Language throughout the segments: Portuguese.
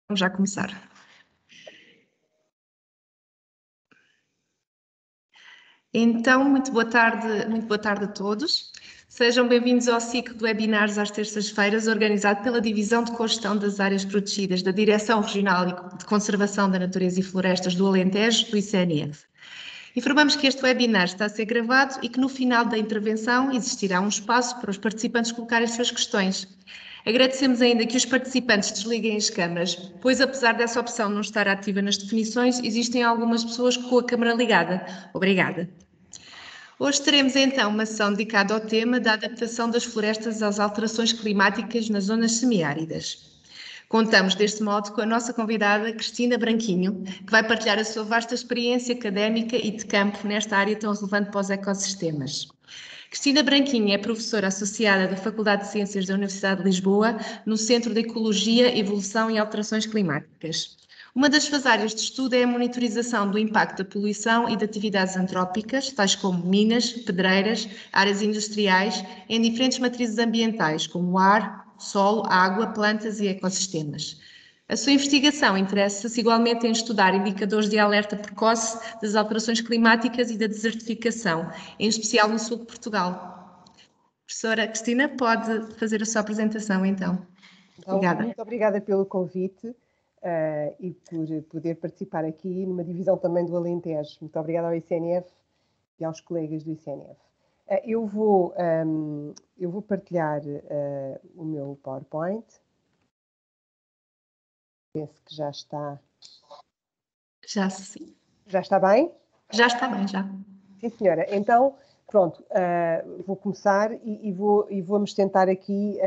Vamos já começar. Então, muito boa tarde a todos. Sejam bem-vindos ao ciclo de webinars às terças-feiras, organizado pela Divisão de Cogestão das Áreas Protegidas da Direção Regional de Conservação da Natureza e Florestas do Alentejo, do ICNF. Informamos que este webinar está a ser gravado e que no final da intervenção existirá um espaço para os participantes colocarem as suas questões. Agradecemos ainda que os participantes desliguem as câmaras, pois apesar dessa opção não estar ativa nas definições, existem algumas pessoas com a câmara ligada. Obrigada. Hoje teremos então uma sessão dedicada ao tema da adaptação das florestas às alterações climáticas nas zonas semiáridas. Contamos deste modo com a nossa convidada Cristina Branquinho, que vai partilhar a sua vasta experiência académica e de campo nesta área tão relevante para os ecossistemas. Cristina Branquinho é professora associada da Faculdade de Ciências da Universidade de Lisboa, no Centro de Ecologia, Evolução e Alterações Climáticas. Uma das suas áreas de estudo é a monitorização do impacto da poluição e de atividades antrópicas, tais como minas, pedreiras, áreas industriais, em diferentes matrizes ambientais, como o ar, solo, água, plantas e ecossistemas. A sua investigação interessa-se igualmente em estudar indicadores de alerta precoce das alterações climáticas e da desertificação, em especial no sul de Portugal. Professora Cristina, pode fazer a sua apresentação, então. Obrigada. Muito obrigada pelo convite e por poder participar aqui numa divisão também do Alentejo. Muito obrigada ao ICNF e aos colegas do ICNF. Eu vou partilhar o meu PowerPoint. Penso que já está. Já sim. Já está bem? Já está bem, já. Sim, senhora. Então, pronto, vou começar e vamos tentar aqui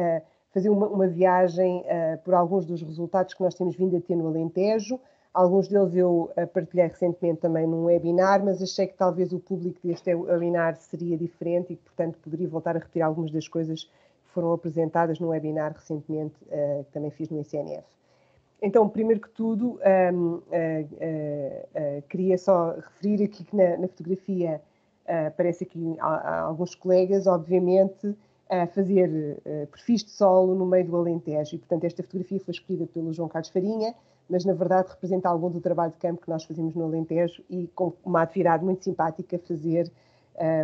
fazer uma viagem por alguns dos resultados que nós temos vindo a ter no Alentejo. Alguns deles eu partilhei recentemente também num webinar, mas achei que talvez o público deste webinar seria diferente e que, portanto, poderia voltar a repetir algumas das coisas que foram apresentadas no webinar recentemente, que também fiz no ICNF. Então, primeiro que tudo, queria só referir aqui que na fotografia aparece aqui alguns colegas, obviamente, a fazer perfis de solo no meio do Alentejo. E, portanto, esta fotografia foi escolhida pelo João Carlos Farinha, mas, na verdade, representa algum do trabalho de campo que nós fazemos no Alentejo e com uma atividade muito simpática, fazer,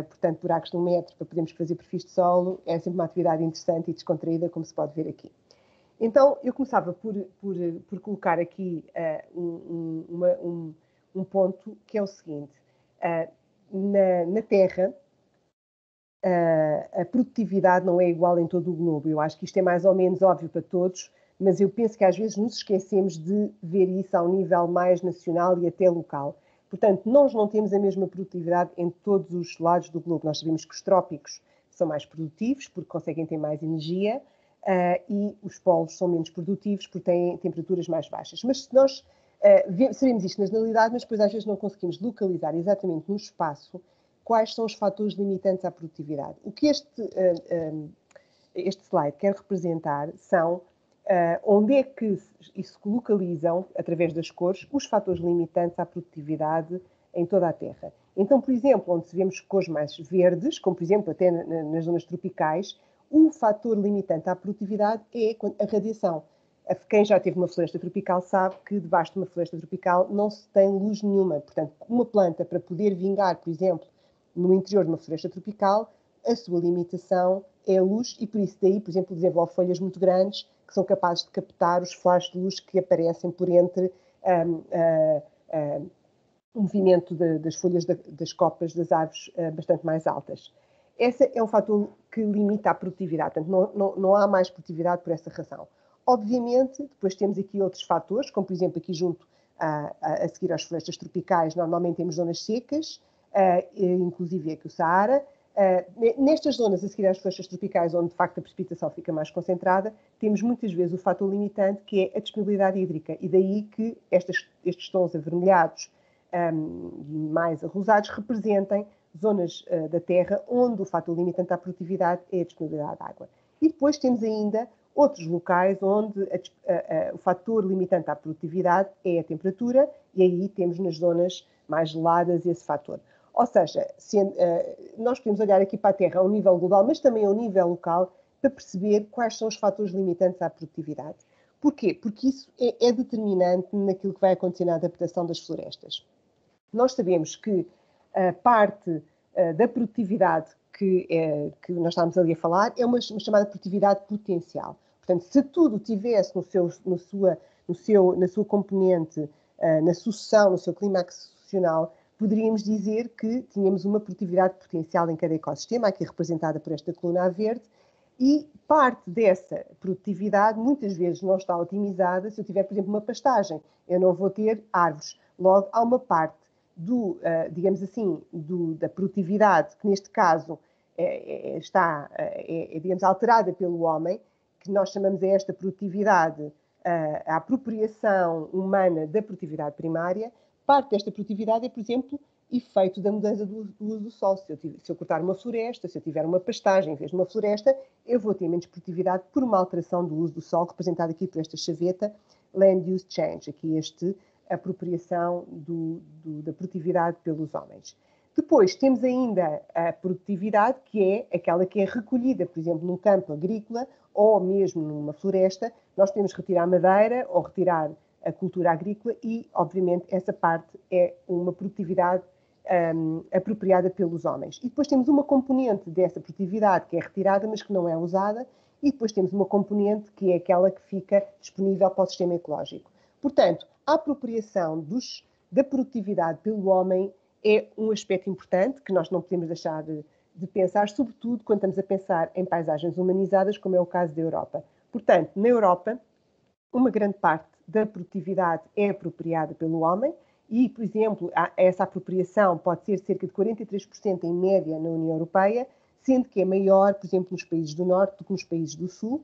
portanto, buracos de 1 metro para podermos fazer perfis de solo. É sempre uma atividade interessante e descontraída, como se pode ver aqui. Então, eu começava por colocar aqui um ponto que é o seguinte. Na Terra, a produtividade não é igual em todo o globo. Eu acho que isto é mais ou menos óbvio para todos, mas eu penso que às vezes nos esquecemos de ver isso ao nível mais nacional e até local. Portanto, nós não temos a mesma produtividade em todos os lados do globo. Nós sabemos que os trópicos são mais produtivos porque conseguem ter mais energia, e os polos são menos produtivos porque têm temperaturas mais baixas. Mas se nós sabemos isto na generalidade, mas depois às vezes não conseguimos localizar exatamente no espaço quais são os fatores limitantes à produtividade. O que este slide quer representar são onde é que se localizam, através das cores, os fatores limitantes à produtividade em toda a Terra. Então, por exemplo, onde se vemos cores mais verdes, como por exemplo até nas zonas tropicais, o fator limitante à produtividade é a radiação. Quem já teve uma floresta tropical sabe que debaixo de uma floresta tropical não se tem luz nenhuma. Portanto, uma planta para poder vingar, por exemplo, no interior de uma floresta tropical, a sua limitação é a luz e por isso daí, por exemplo, desenvolve folhas muito grandes que são capazes de captar os flashes de luz que aparecem por entre o movimento das folhas das copas das árvores bastante mais altas. Esse é um fator que limita a produtividade, portanto não há mais produtividade por essa razão. Obviamente, depois temos aqui outros fatores, como por exemplo aqui junto a seguir às florestas tropicais, normalmente temos zonas secas, inclusive aqui o Saara. Nestas zonas a seguir às florestas tropicais, onde de facto a precipitação fica mais concentrada, temos muitas vezes o fator limitante que é a disponibilidade hídrica, e daí que estes tons avermelhados mais arrosados representem zonas da Terra onde o fator limitante à produtividade é a disponibilidade de água. E depois temos ainda outros locais onde o fator limitante à produtividade é a temperatura, e aí temos nas zonas mais geladas esse fator. Ou seja, nós podemos olhar aqui para a Terra ao nível global, mas também ao nível local, para perceber quais são os fatores limitantes à produtividade. Porquê? Porque isso é determinante naquilo que vai acontecer na adaptação das florestas. Nós sabemos que a parte da produtividade que nós estamos ali a falar é uma chamada produtividade potencial. Portanto, se tudo tivesse na sua componente, na sucessão, no seu clímax sucessional, poderíamos dizer que tínhamos uma produtividade potencial em cada ecossistema, aqui representada por esta coluna a verde, e parte dessa produtividade muitas vezes não está otimizada. Se eu tiver, por exemplo, uma pastagem, eu não vou ter árvores. Logo, há uma parte digamos assim, da produtividade, que neste caso está, digamos, alterada pelo homem, que nós chamamos esta produtividade a apropriação humana da produtividade primária. Parte desta produtividade é, por exemplo, efeito da mudança do uso do solo. Se eu cortar uma floresta, se eu tiver uma pastagem em vez de uma floresta, eu vou ter menos produtividade por uma alteração do uso do solo, representada aqui por esta chaveta, Land Use Change, aqui a apropriação da produtividade pelos homens. Depois temos ainda a produtividade, que é aquela que é recolhida, por exemplo, num campo agrícola ou mesmo numa floresta. Nós podemos retirar madeira ou retirar a cultura agrícola e, obviamente, essa parte é uma produtividade apropriada pelos homens. E depois temos uma componente dessa produtividade que é retirada, mas que não é usada, e depois temos uma componente que é aquela que fica disponível para o sistema ecológico. Portanto, a apropriação da produtividade pelo homem é um aspecto importante que nós não podemos deixar de pensar, sobretudo quando estamos a pensar em paisagens humanizadas, como é o caso da Europa. Portanto, na Europa, uma grande parte da produtividade é apropriada pelo homem e, por exemplo, essa apropriação pode ser cerca de 43% em média na União Europeia, sendo que é maior, por exemplo, nos países do Norte do que nos países do Sul.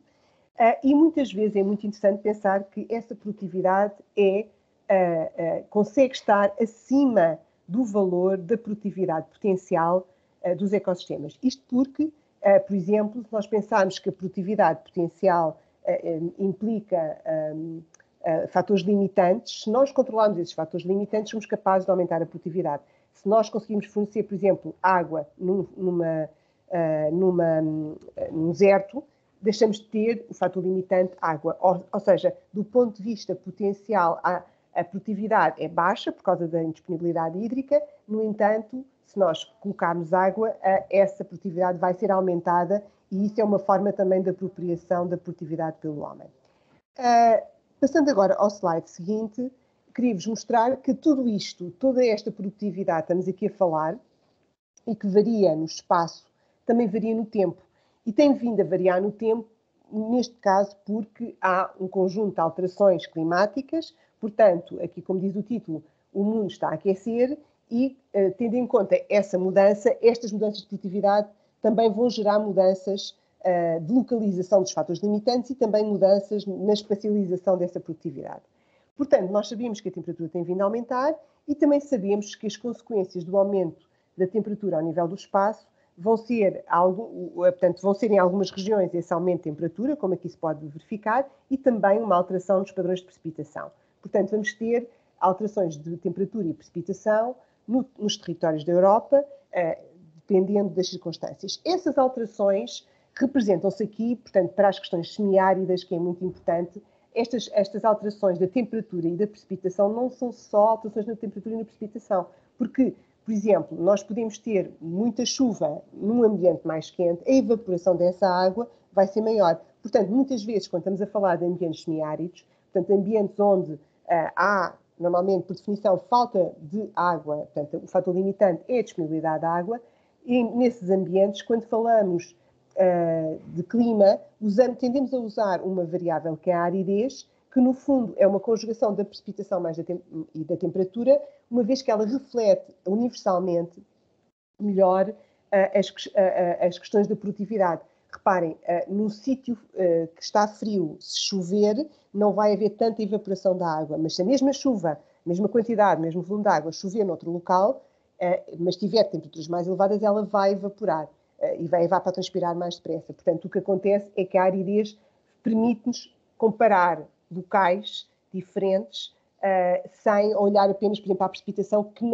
E muitas vezes é muito interessante pensar que essa produtividade consegue estar acima do valor da produtividade potencial dos ecossistemas. Isto porque, por exemplo, se nós pensarmos que a produtividade potencial implica fatores limitantes, se nós controlarmos esses fatores limitantes, somos capazes de aumentar a produtividade. Se nós conseguimos fornecer, por exemplo, água num deserto, deixamos de ter o fator limitante água. Ou seja, do ponto de vista potencial, a produtividade é baixa por causa da indisponibilidade hídrica. No entanto, se nós colocarmos água, essa produtividade vai ser aumentada e isso é uma forma também de apropriação da produtividade pelo homem. Passando agora ao slide seguinte, queria-vos mostrar que tudo isto, toda esta produtividade, estamos aqui a falar, e que varia no espaço, também varia no tempo. E tem vindo a variar no tempo, neste caso, porque há um conjunto de alterações climáticas. Portanto, aqui, como diz o título, o mundo está a aquecer e, tendo em conta essa mudança, estas mudanças de produtividade também vão gerar mudanças de localização dos fatores limitantes e também mudanças na espacialização dessa produtividade. Portanto, nós sabemos que a temperatura tem vindo a aumentar e também sabemos que as consequências do aumento da temperatura ao nível do espaço vão ser em algumas regiões esse aumento de temperatura, como aqui se pode verificar, e também uma alteração nos padrões de precipitação. Portanto, vamos ter alterações de temperatura e precipitação nos territórios da Europa, dependendo das circunstâncias. Essas alterações representam-se aqui, portanto, para as questões semiáridas, que é muito importante. Estas alterações da temperatura e da precipitação não são só alterações na temperatura e na precipitação, porque, por exemplo, nós podemos ter muita chuva num ambiente mais quente, a evaporação dessa água vai ser maior. Portanto, muitas vezes, quando estamos a falar de ambientes semiáridos, portanto, ambientes onde há, normalmente, por definição, falta de água, portanto, o fator limitante é a disponibilidade de água, e nesses ambientes, quando falamos de clima, tendemos a usar uma variável que é a aridez, que no fundo é uma conjugação da precipitação e da temperatura, uma vez que ela reflete universalmente melhor as questões da produtividade. Reparem, num sítio que está frio, se chover, não vai haver tanta evaporação da água, mas se a mesma chuva, mesma quantidade, mesmo volume de água chover noutro local, mas tiver temperaturas mais elevadas, ela vai evaporar e vai evapotranspirar mais depressa. Portanto, o que acontece é que a aridez permite-nos comparar locais diferentes sem olhar apenas, por exemplo, à precipitação, que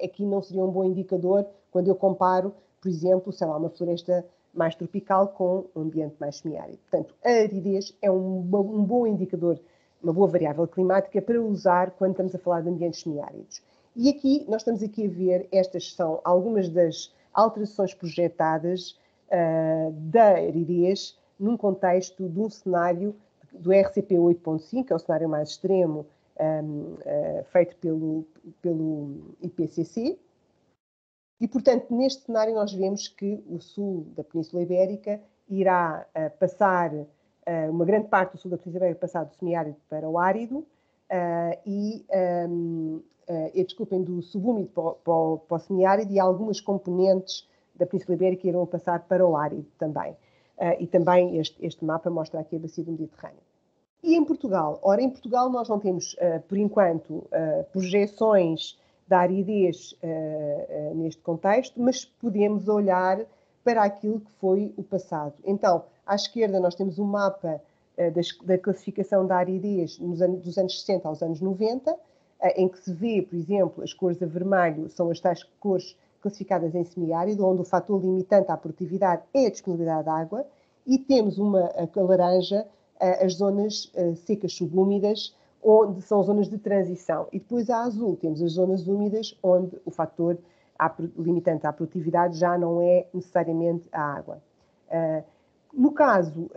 aqui não seria um bom indicador quando eu comparo, por exemplo, sei lá, uma floresta mais tropical com um ambiente mais semiárido. Portanto, a aridez é um bom indicador, uma boa variável climática para usar quando estamos a falar de ambientes semiáridos. E aqui, nós estamos aqui a ver, estas são algumas das alterações projetadas da aridez num contexto de um cenário do RCP 8.5, que é o cenário mais extremo, feito pelo IPCC. E, portanto, neste cenário nós vemos que o sul da Península Ibérica irá passar, uma grande parte do sul da Península Ibérica passar do semiárido para o árido desculpem, do subúmido para o semiárido, e algumas componentes da Península Ibérica irão passar para o árido também. E também este mapa mostra aqui a bacia do Mediterrâneo. E em Portugal? Ora, em Portugal nós não temos, por enquanto, projeções da aridez neste contexto, mas podemos olhar para aquilo que foi o passado. Então, à esquerda nós temos um mapa da classificação da aridez dos anos 60 aos anos 90, em que se vê, por exemplo, as cores a vermelho são as tais cores classificadas em semiárido, onde o fator limitante à produtividade é a disponibilidade de água, e temos a laranja, as zonas secas subúmidas, onde são zonas de transição. E depois a azul, temos as zonas úmidas, onde o fator limitante à produtividade já não é necessariamente a água. No caso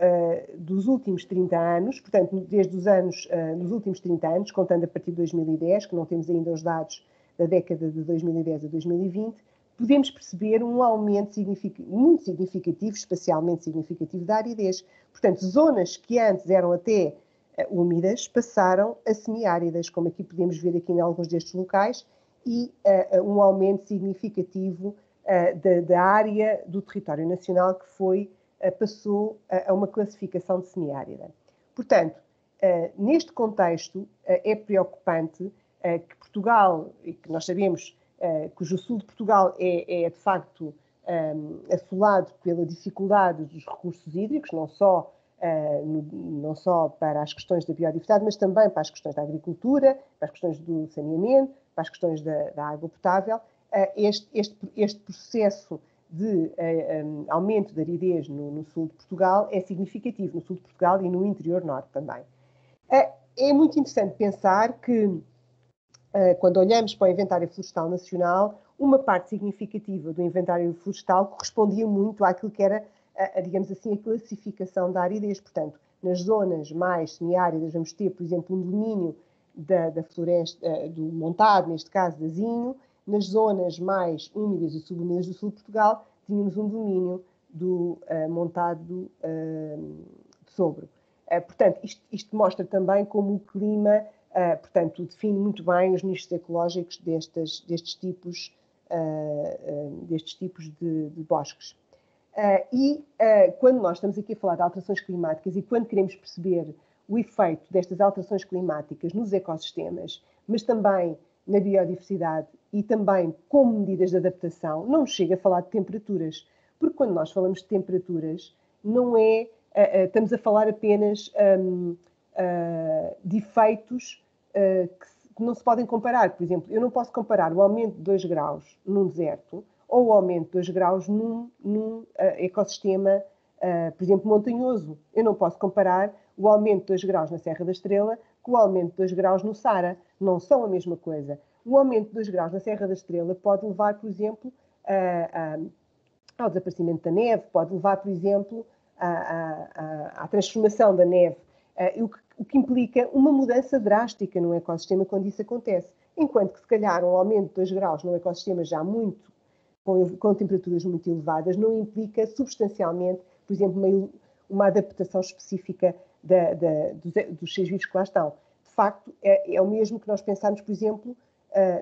dos últimos 30 anos, portanto, desde os anos, nos últimos 30 anos, contando a partir de 2010, que não temos ainda os dados da década de 2010 a 2020, podemos perceber um aumento muito significativo, espacialmente significativo, da aridez. Portanto, zonas que antes eram até úmidas passaram a semiáridas, como aqui podemos ver aqui em alguns destes locais, e um aumento significativo da área do território nacional que passou a uma classificação de semiárida. Portanto, neste contexto, é preocupante que Portugal, e que nós sabemos cujo sul de Portugal é de facto assolado pela dificuldade dos recursos hídricos, não só para as questões da biodiversidade, mas também para as questões da agricultura, para as questões do saneamento, para as questões da água potável. Este processo de aumento da aridez no sul de Portugal é significativo, no sul de Portugal e no interior norte também. É muito interessante pensar que, quando olhamos para o Inventário Florestal Nacional, uma parte significativa do Inventário Florestal correspondia muito àquilo que era, digamos assim, a classificação da aridez. Portanto, nas zonas mais semiáridas vamos ter, por exemplo, um domínio da floresta, do montado, neste caso, da zinho. Nas zonas mais úmidas e subúmidas do sul de Portugal, tínhamos um domínio do montado de sobro. Portanto, isto mostra também como o clima, portanto, define muito bem os nichos ecológicos destes tipos de bosques. Quando nós estamos aqui a falar de alterações climáticas e quando queremos perceber o efeito destas alterações climáticas nos ecossistemas, mas também na biodiversidade e também como medidas de adaptação, não chega a falar de temperaturas, porque quando nós falamos de temperaturas, não estamos a falar apenas de efeitos que não se podem comparar. Por exemplo, eu não posso comparar o aumento de 2 graus num deserto ou o aumento de 2 graus num ecossistema, por exemplo, montanhoso. Eu não posso comparar o aumento de 2 graus na Serra da Estrela com o aumento de 2 graus no Saara. Não são a mesma coisa. O aumento de 2 graus na Serra da Estrela pode levar, por exemplo, ao desaparecimento da neve, pode levar, por exemplo, à transformação da neve, o que implica uma mudança drástica no ecossistema quando isso acontece. Enquanto que, se calhar, um aumento de 2 graus num ecossistema já com temperaturas muito elevadas não implica substancialmente, por exemplo, uma adaptação específica dos seres vivos que lá estão. De facto, é o mesmo que nós pensarmos, por exemplo,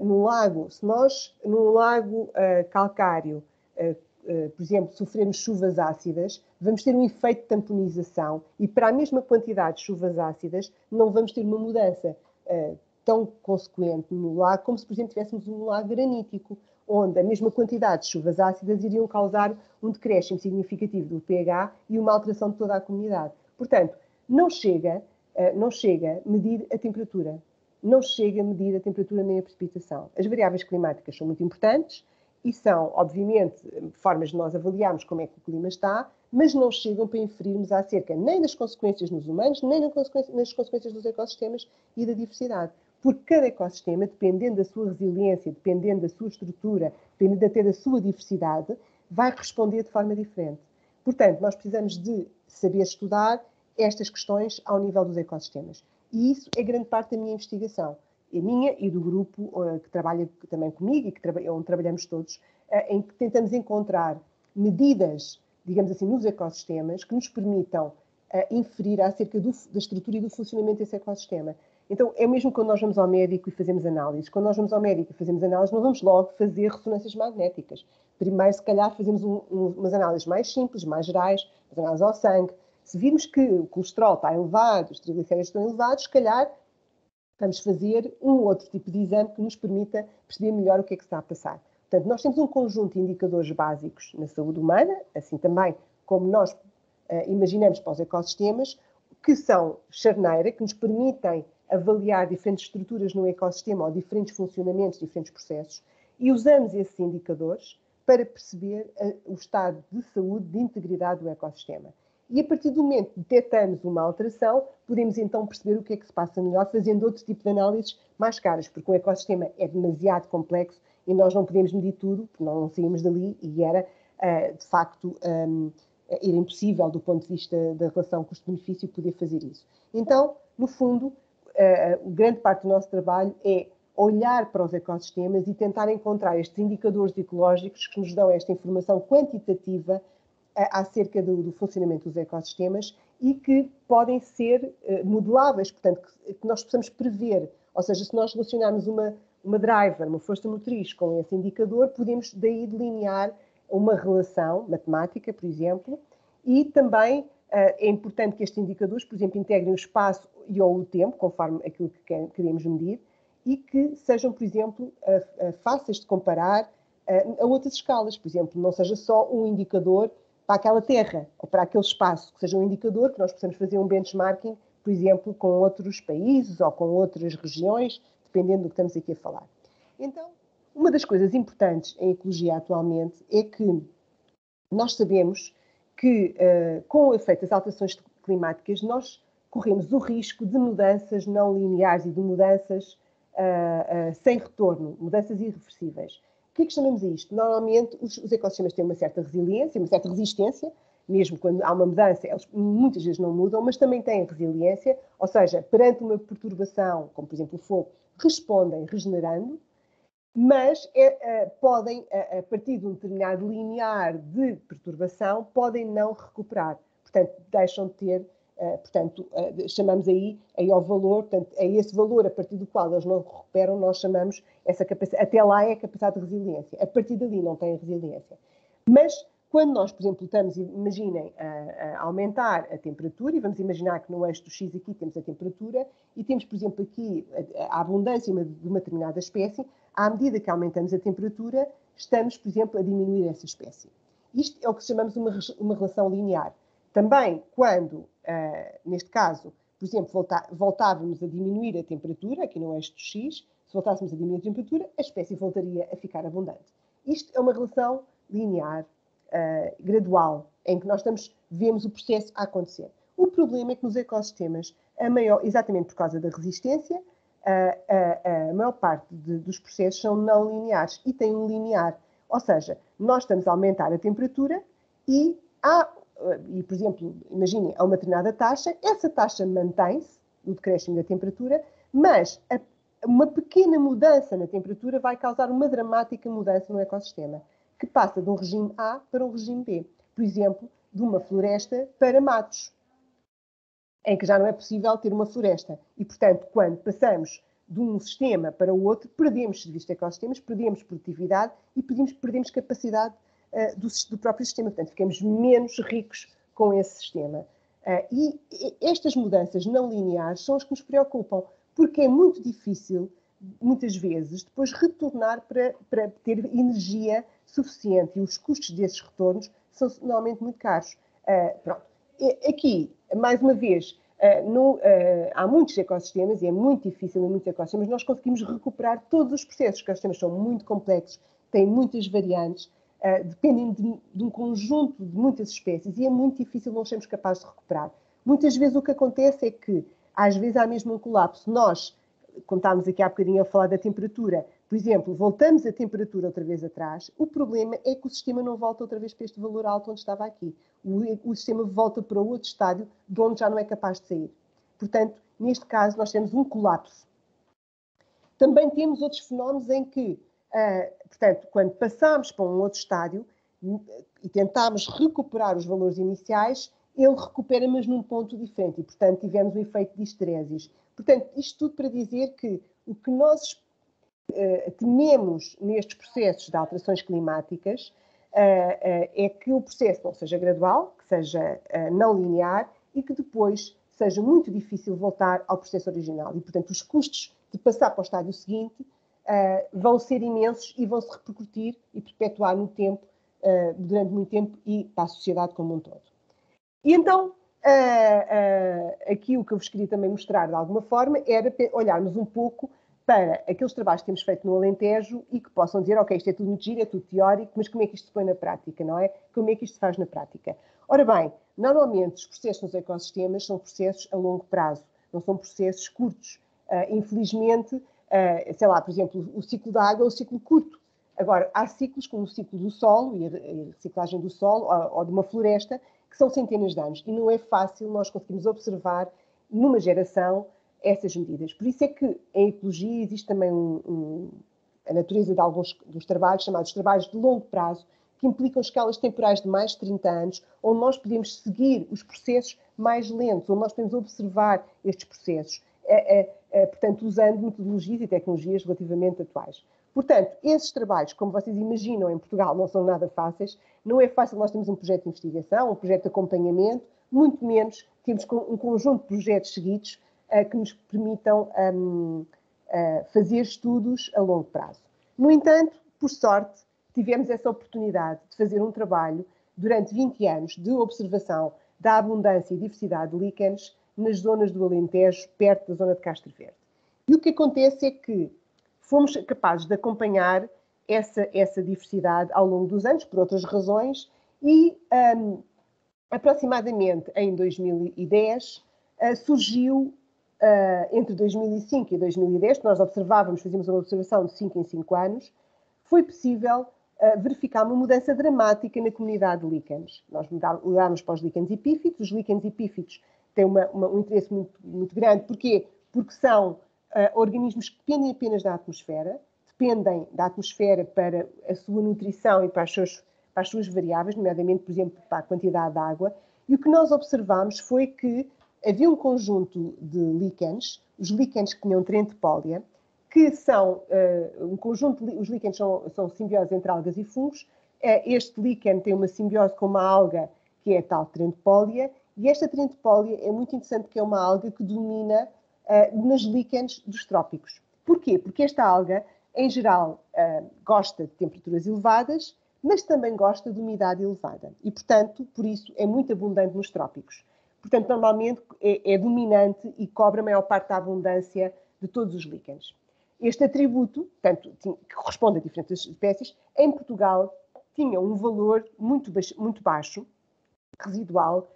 num lago. Se nós, num lago calcário, por exemplo, sofremos chuvas ácidas, vamos ter um efeito de tamponização e para a mesma quantidade de chuvas ácidas não vamos ter uma mudança tão consequente no lago como se, por exemplo, tivéssemos um lago granítico, onde a mesma quantidade de chuvas ácidas iriam causar um decréscimo significativo do pH e uma alteração de toda a comunidade. Portanto, não chega a medir a temperatura. Não chega a medir a temperatura nem a precipitação. As variáveis climáticas são muito importantes e são, obviamente, formas de nós avaliarmos como é que o clima está, mas não chegam para inferirmos acerca nem das consequências nos humanos, nem nas consequências dos ecossistemas e da diversidade. Porque cada ecossistema, dependendo da sua resiliência, dependendo da sua estrutura, dependendo até da sua diversidade, vai responder de forma diferente. Portanto, nós precisamos de saber estudar estas questões ao nível dos ecossistemas. E isso é grande parte da minha investigação. A minha e do grupo que trabalha também comigo e onde trabalhamos todos, em que tentamos encontrar medidas, digamos assim, nos ecossistemas que nos permitam inferir acerca da estrutura e do funcionamento desse ecossistema. Então, é mesmo quando nós vamos ao médico e fazemos análises. Quando nós vamos ao médico e fazemos análises, não vamos logo fazer ressonâncias magnéticas. Primeiro, se calhar, fazemos umas análises mais simples, mais gerais, as análises ao sangue. Se virmos que o colesterol está elevado, os triglicéridos estão elevados, se calhar vamos fazer um outro tipo de exame que nos permita perceber melhor o que é que está a passar. Portanto, nós temos um conjunto de indicadores básicos na saúde humana, assim também como nós imaginamos para os ecossistemas, que são charneira, que nos permitem avaliar diferentes estruturas no ecossistema ou diferentes funcionamentos, diferentes processos, e usamos esses indicadores para perceber o estado de saúde, de integridade do ecossistema. E a partir do momento que detectamos uma alteração, podemos então perceber o que é que se passa melhor, fazendo outro tipo de análises mais caras, porque o ecossistema é demasiado complexo e nós não podemos medir tudo, porque não saímos dali e era, de facto, era impossível do ponto de vista da relação custo-benefício poder fazer isso. Então, no fundo, grande parte do nosso trabalho é olhar para os ecossistemas e tentar encontrar estes indicadores ecológicos que nos dão esta informação quantitativa acerca do funcionamento dos ecossistemas e que podem ser modeláveis, portanto, que nós possamos prever. Ou seja, se nós relacionarmos uma driver, uma força motriz com esse indicador, podemos daí delinear uma relação matemática, por exemplo, e também é importante que estes indicadores, por exemplo, integrem o espaço e ou o tempo, conforme aquilo que queremos medir, e que sejam, por exemplo, fáceis de comparar a outras escalas. Por exemplo, não seja só um indicador para aquela terra ou para aquele espaço, que seja um indicador que nós possamos fazer um benchmarking, por exemplo, com outros países ou com outras regiões, dependendo do que estamos aqui a falar. Então, uma das coisas importantes em ecologia atualmente é que nós sabemos que, com o efeito das alterações climáticas, nós corremos o risco de mudanças não lineares e de mudanças sem retorno, mudanças irreversíveis. O que é que chamamos a isto? Normalmente, os ecossistemas têm uma certa resiliência, uma certa resistência, mesmo quando há uma mudança, eles muitas vezes não mudam, mas também têm resiliência, ou seja, perante uma perturbação, como por exemplo o fogo, respondem regenerando, mas podem, a partir de um determinado limiar de perturbação, podem não recuperar. Portanto, deixam de ter, chamamos aí ao valor, portanto, é esse valor a partir do qual eles não recuperam, nós chamamos essa capacidade, até lá é a capacidade de resiliência, a partir dali não tem resiliência. Mas, quando nós, por exemplo, estamos, imaginem, a aumentar a temperatura, e vamos imaginar que no eixo do X aqui temos a temperatura, e temos, por exemplo, aqui a abundância de uma determinada espécie, à medida que aumentamos a temperatura, estamos, por exemplo, a diminuir essa espécie. Isto é o que chamamos uma relação linear. Também, quando, neste caso, por exemplo, voltávamos a diminuir a temperatura, aqui no eixo do X, se voltássemos a diminuir a temperatura, a espécie voltaria a ficar abundante. Isto é uma relação linear, gradual, em que nós vemos o processo a acontecer. O problema é que nos ecossistemas, exatamente por causa da resistência, a maior parte dos processos são não lineares e têm um limiar. Ou seja, nós estamos a aumentar a temperatura e, por exemplo, imaginem, a uma determinada taxa, essa taxa mantém-se, o decréscimo da temperatura, mas uma pequena mudança na temperatura vai causar uma dramática mudança no ecossistema, que passa de um regime A para um regime B. Por exemplo, de uma floresta para matos, em que já não é possível ter uma floresta. E, portanto, quando passamos de um sistema para o outro, perdemos serviços de ecossistemas, perdemos produtividade e perdemos capacidade do próprio sistema. Portanto, ficamos menos ricos com esse sistema. E estas mudanças não lineares são as que nos preocupam, porque é muito difícil, muitas vezes, depois retornar para ter energia suficiente. E os custos desses retornos são normalmente muito caros. Pronto. Aqui, mais uma vez, há muitos ecossistemas, e é muito difícil em muitos ecossistemas, nós conseguimos recuperar todos os processos. Os ecossistemas são muito complexos, têm muitas variantes, dependem de um conjunto de muitas espécies e é muito difícil, não sermos capazes de recuperar. Muitas vezes o que acontece é que, às vezes há mesmo um colapso. Nós, como estávamos aqui há bocadinho a falar da temperatura, por exemplo, voltamos a temperatura outra vez atrás, o problema é que o sistema não volta outra vez para este valor alto onde estava aqui. O sistema volta para outro estádio de onde já não é capaz de sair. Portanto, neste caso, nós temos um colapso. Também temos outros fenómenos em que, portanto, quando passamos para um outro estádio e tentamos recuperar os valores iniciais, ele recupera, mas num ponto diferente. E, portanto, tivemos o efeito de histereses. Portanto, isto tudo para dizer que o que nós tememos nestes processos de alterações climáticas é que o processo não seja gradual, que seja não linear e que depois seja muito difícil voltar ao processo original. E, portanto, os custos de passar para o estádio seguinte vão ser imensos e vão se repercutir e perpetuar no tempo, durante muito tempo e para a sociedade como um todo. E então, aqui o que eu vos queria também mostrar de alguma forma era olharmos um pouco para aqueles trabalhos que temos feito no Alentejo e que possam dizer, ok, isto é tudo muito giro, é tudo teórico, mas como é que isto se põe na prática, não é? Como é que isto se faz na prática? Ora bem, normalmente os processos nos ecossistemas são processos a longo prazo, não são processos curtos. Infelizmente, sei lá, por exemplo, o ciclo da água é um ciclo curto. Agora, há ciclos como o ciclo do solo e a reciclagem do solo ou de uma floresta que são centenas de anos e não é fácil nós conseguirmos observar numa geração essas medidas. Por isso é que em ecologia existe também a natureza de alguns dos trabalhos, chamados trabalhos de longo prazo, que implicam escalas temporais de mais de 30 anos, onde nós podemos seguir os processos mais lentos, onde nós podemos observar estes processos, portanto, usando metodologias e tecnologias relativamente atuais. Portanto, esses trabalhos, como vocês imaginam, em Portugal não são nada fáceis. Não é fácil nós termos um projeto de investigação, um projeto de acompanhamento, muito menos temos um conjunto de projetos seguidos que nos permitam fazer estudos a longo prazo. No entanto, por sorte, tivemos essa oportunidade de fazer um trabalho durante 20 anos de observação da abundância e diversidade de líquenes nas zonas do Alentejo, perto da zona de Castro Verde. E o que acontece é que fomos capazes de acompanhar essa diversidade ao longo dos anos, por outras razões, e aproximadamente em 2010 surgiu, entre 2005 e 2010, que nós observávamos, fazíamos uma observação de 5 em 5 anos, foi possível verificar uma mudança dramática na comunidade de líquenes. Nós mudámos para os líquenes epífitos. Os líquenes epífitos têm um interesse muito, muito grande. Porquê? Porque são organismos que dependem apenas da atmosfera, dependem da atmosfera para a sua nutrição e para as suas variáveis, nomeadamente, por exemplo, para a quantidade de água. E o que nós observamos foi que havia um conjunto de líquenes, os líquenes que tinham trentopólia, que são um conjunto os líquenes são simbioses entre algas e fungos. Este líquen tem uma simbiose com uma alga que é a tal trentopólia, e esta trentopólia é muito interessante porque é uma alga que domina nos líquenes dos trópicos. Porquê? Porque esta alga, em geral, gosta de temperaturas elevadas, mas também gosta de umidade elevada. E, portanto, por isso é muito abundante nos trópicos. Portanto, normalmente é dominante e cobre a maior parte da abundância de todos os líquenes. Este atributo, portanto, que corresponde a diferentes espécies, em Portugal tinha um valor muito baixo, residual,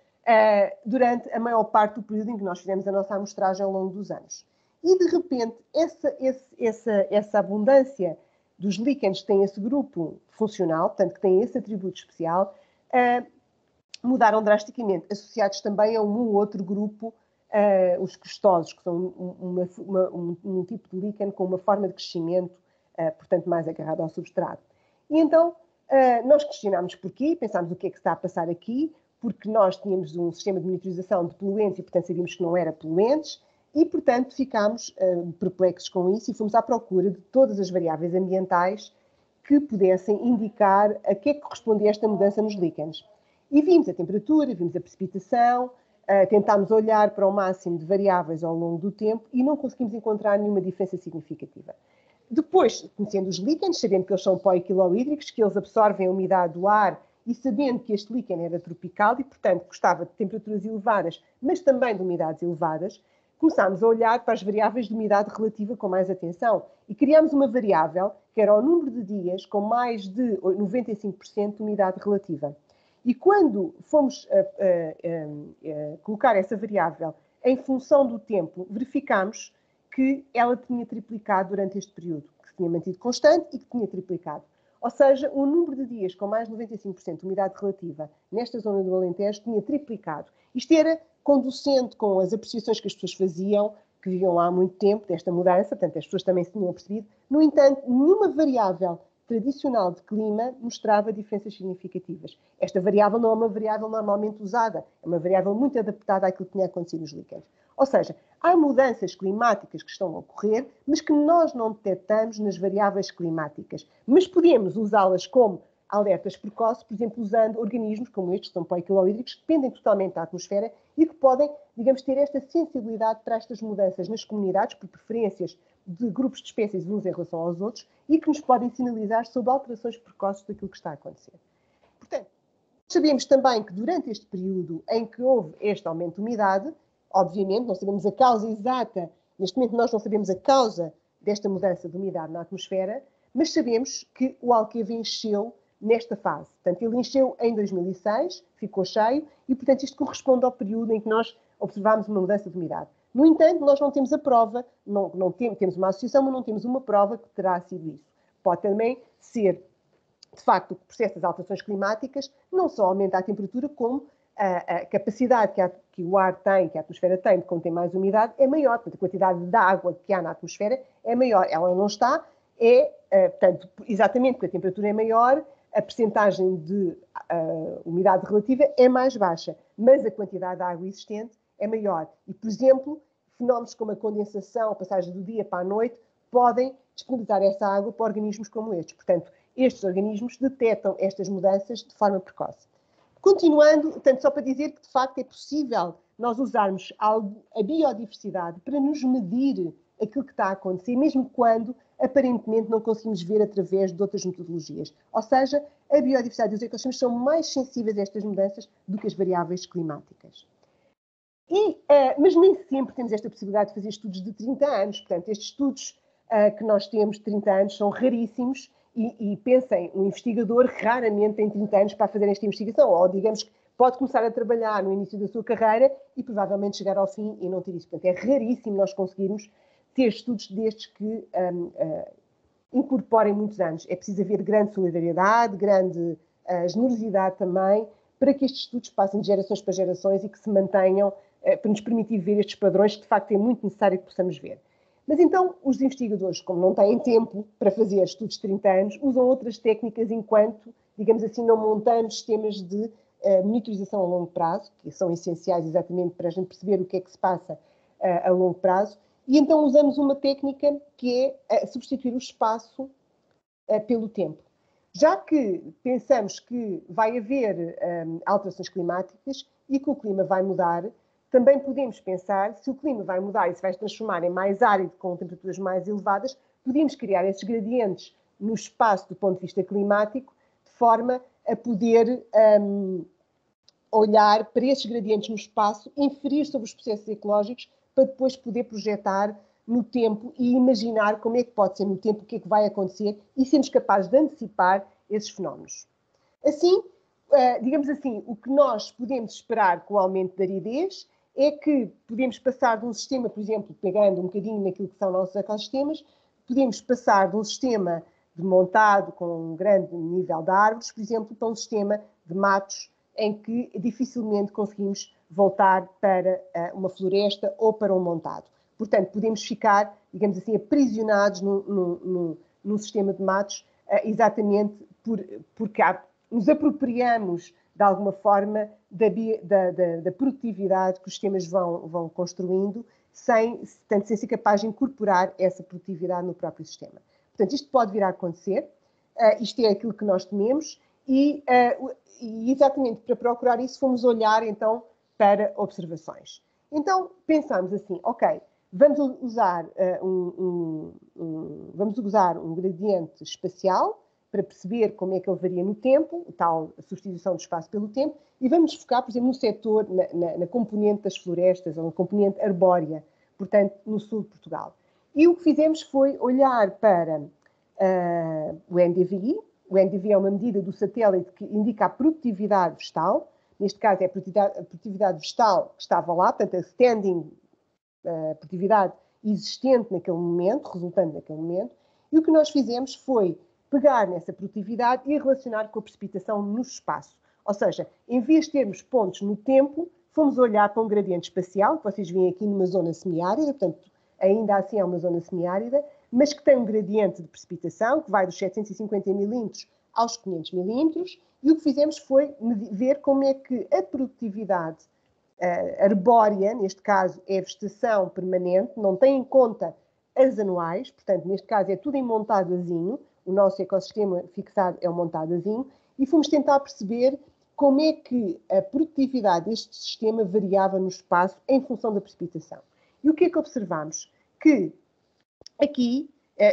durante a maior parte do período em que nós fizemos a nossa amostragem ao longo dos anos. E, de repente, essa abundância dos líquenes que têm esse grupo funcional, portanto, que têm esse atributo especial, mudaram drasticamente, associados também a um outro grupo, os custosos, que são um tipo de líquen com uma forma de crescimento, portanto, mais agarrado ao substrato. E então, nós questionámos porquê, pensámos o que é que está a passar aqui, porque nós tínhamos um sistema de monitorização de poluentes e, portanto, sabíamos que não era poluentes, e, portanto, ficámos perplexos com isso e fomos à procura de todas as variáveis ambientais que pudessem indicar a que é que correspondia esta mudança nos líquenes. E vimos a temperatura, vimos a precipitação, tentámos olhar para o máximo de variáveis ao longo do tempo e não conseguimos encontrar nenhuma diferença significativa. Depois, conhecendo os líquenes, sabendo que eles são poiquilohídricos, que eles absorvem a umidade do ar e sabendo que este líquen era tropical e, portanto, gostava de temperaturas elevadas, mas também de umidades elevadas, começámos a olhar para as variáveis de umidade relativa com mais atenção e criámos uma variável que era o número de dias com mais de 95% de umidade relativa. E quando fomos colocar essa variável em função do tempo, verificámos que ela tinha triplicado durante este período, que se tinha mantido constante e que tinha triplicado. Ou seja, o número de dias com mais de 95% de umidade relativa nesta zona do Alentejo tinha triplicado. Isto era conducente com as apreciações que as pessoas faziam, que viviam lá há muito tempo, desta mudança, portanto as pessoas também se tinham percebido. No entanto, nenhuma variável tradicional de clima mostrava diferenças significativas. Esta variável não é uma variável normalmente usada, é uma variável muito adaptada àquilo que tinha acontecido nos líquenes. Ou seja, há mudanças climáticas que estão a ocorrer, mas que nós não detectamos nas variáveis climáticas. Mas podemos usá-las como alertas precoces, por exemplo, usando organismos como estes, que são poiquilohídricos, que dependem totalmente da atmosfera e que podem, digamos, ter esta sensibilidade para estas mudanças nas comunidades, por preferências de grupos de espécies uns em relação aos outros, e que nos podem sinalizar sobre alterações precoces daquilo que está a acontecer. Portanto, sabemos também que durante este período em que houve este aumento de umidade, obviamente não sabemos a causa exata, neste momento nós não sabemos a causa desta mudança de umidade na atmosfera, mas sabemos que o Alqueva encheu nesta fase. Portanto, ele encheu em 2006, ficou cheio, e, portanto, isto corresponde ao período em que nós observámos uma mudança de umidade. No entanto, nós não temos a prova, temos uma associação, mas não temos uma prova que terá sido isso. Pode também ser, de facto, o processo das alterações climáticas não só aumenta a temperatura, como a capacidade que o ar tem, que a atmosfera tem, de conter mais umidade, é maior. Portanto, a quantidade de água que há na atmosfera é maior. Ela não está, portanto, exatamente porque a temperatura é maior, a percentagem de umidade relativa é mais baixa, mas a quantidade de água existente é maior. E, por exemplo, fenómenos como a condensação, a passagem do dia para a noite, podem disponibilizar essa água para organismos como estes. Portanto, estes organismos detectam estas mudanças de forma precoce. Continuando, portanto, só para dizer que, de facto, é possível nós usarmos a biodiversidade para nos medir aquilo que está a acontecer, mesmo quando, aparentemente, não conseguimos ver através de outras metodologias. Ou seja, a biodiversidade e os ecossistemas são mais sensíveis a estas mudanças do que as variáveis climáticas. Mas nem sempre temos esta possibilidade de fazer estudos de 30 anos. Portanto, estes estudos que nós temos de 30 anos são raríssimos e pensem, um investigador raramente tem 30 anos para fazer esta investigação, ou digamos que pode começar a trabalhar no início da sua carreira e provavelmente chegar ao fim e não ter isso. Portanto, é raríssimo nós conseguirmos ter estudos destes que incorporem muitos anos. É preciso haver grande solidariedade, grande generosidade também, para que estes estudos passem de gerações para gerações e que se mantenham, para nos permitir ver estes padrões que de facto é muito necessário que possamos ver. Mas então, os investigadores, como não têm tempo para fazer estudos de 30 anos, usam outras técnicas enquanto, digamos assim, não montamos sistemas de monitorização a longo prazo, que são essenciais exatamente para a gente perceber o que é que se passa a longo prazo, e então usamos uma técnica que é substituir o espaço pelo tempo. Já que pensamos que vai haver alterações climáticas e que o clima vai mudar, também podemos pensar, se o clima vai mudar e se vai se transformar em mais árido, com temperaturas mais elevadas, podemos criar esses gradientes no espaço do ponto de vista climático, de forma a poder olhar para esses gradientes no espaço, inferir sobre os processos ecológicos, para depois poder projetar no tempo e imaginar como é que pode ser no tempo, o que é que vai acontecer e sermos capazes de antecipar esses fenómenos. Assim, digamos assim, o que nós podemos esperar com o aumento da aridez é que podemos passar de um sistema, por exemplo, pegando um bocadinho naquilo que são nossos ecossistemas, podemos passar de um sistema de montado com um grande nível de árvores, por exemplo, para um sistema de matos em que dificilmente conseguimos voltar para uma floresta ou para um montado. Portanto, podemos ficar, digamos assim, aprisionados num sistema de matos, exatamente porque nos apropriamos, de alguma forma, da produtividade que os sistemas vão construindo, sem ser capaz de incorporar essa produtividade no próprio sistema. Portanto, isto pode vir a acontecer, isto é aquilo que nós tememos, e exatamente para procurar isso fomos olhar, então, para observações. Então, pensamos assim, ok, vamos usar um gradiente espacial para perceber como é que ele varia no tempo, tal substituição do espaço pelo tempo, e vamos focar, por exemplo, no setor, na componente das florestas, ou na componente arbórea. portanto, no sul de Portugal. E o que fizemos foi olhar para o NDVI. O NDVI é uma medida do satélite que indica a produtividade vegetal. Neste caso, é a produtividade vegetal que estava lá, portanto, a standing produtividade existente naquele momento, resultante naquele momento. E o que nós fizemos foi pegar nessa produtividade e relacionar com a precipitação no espaço. Ou seja, em vez de termos pontos no tempo, fomos olhar para um gradiente espacial, que vocês veem aqui numa zona semiárida, portanto, ainda assim é uma zona semiárida, mas que tem um gradiente de precipitação que vai dos 750 milímetros aos 500 milímetros, e o que fizemos foi ver como é que a produtividade arbórea, neste caso é vegetação permanente, não tem em conta as anuais, portanto, neste caso é tudo em montadazinho, o nosso ecossistema fixado é um montadazinho, e fomos tentar perceber como é que a produtividade deste sistema variava no espaço em função da precipitação. E o que é que observamos? Que aqui,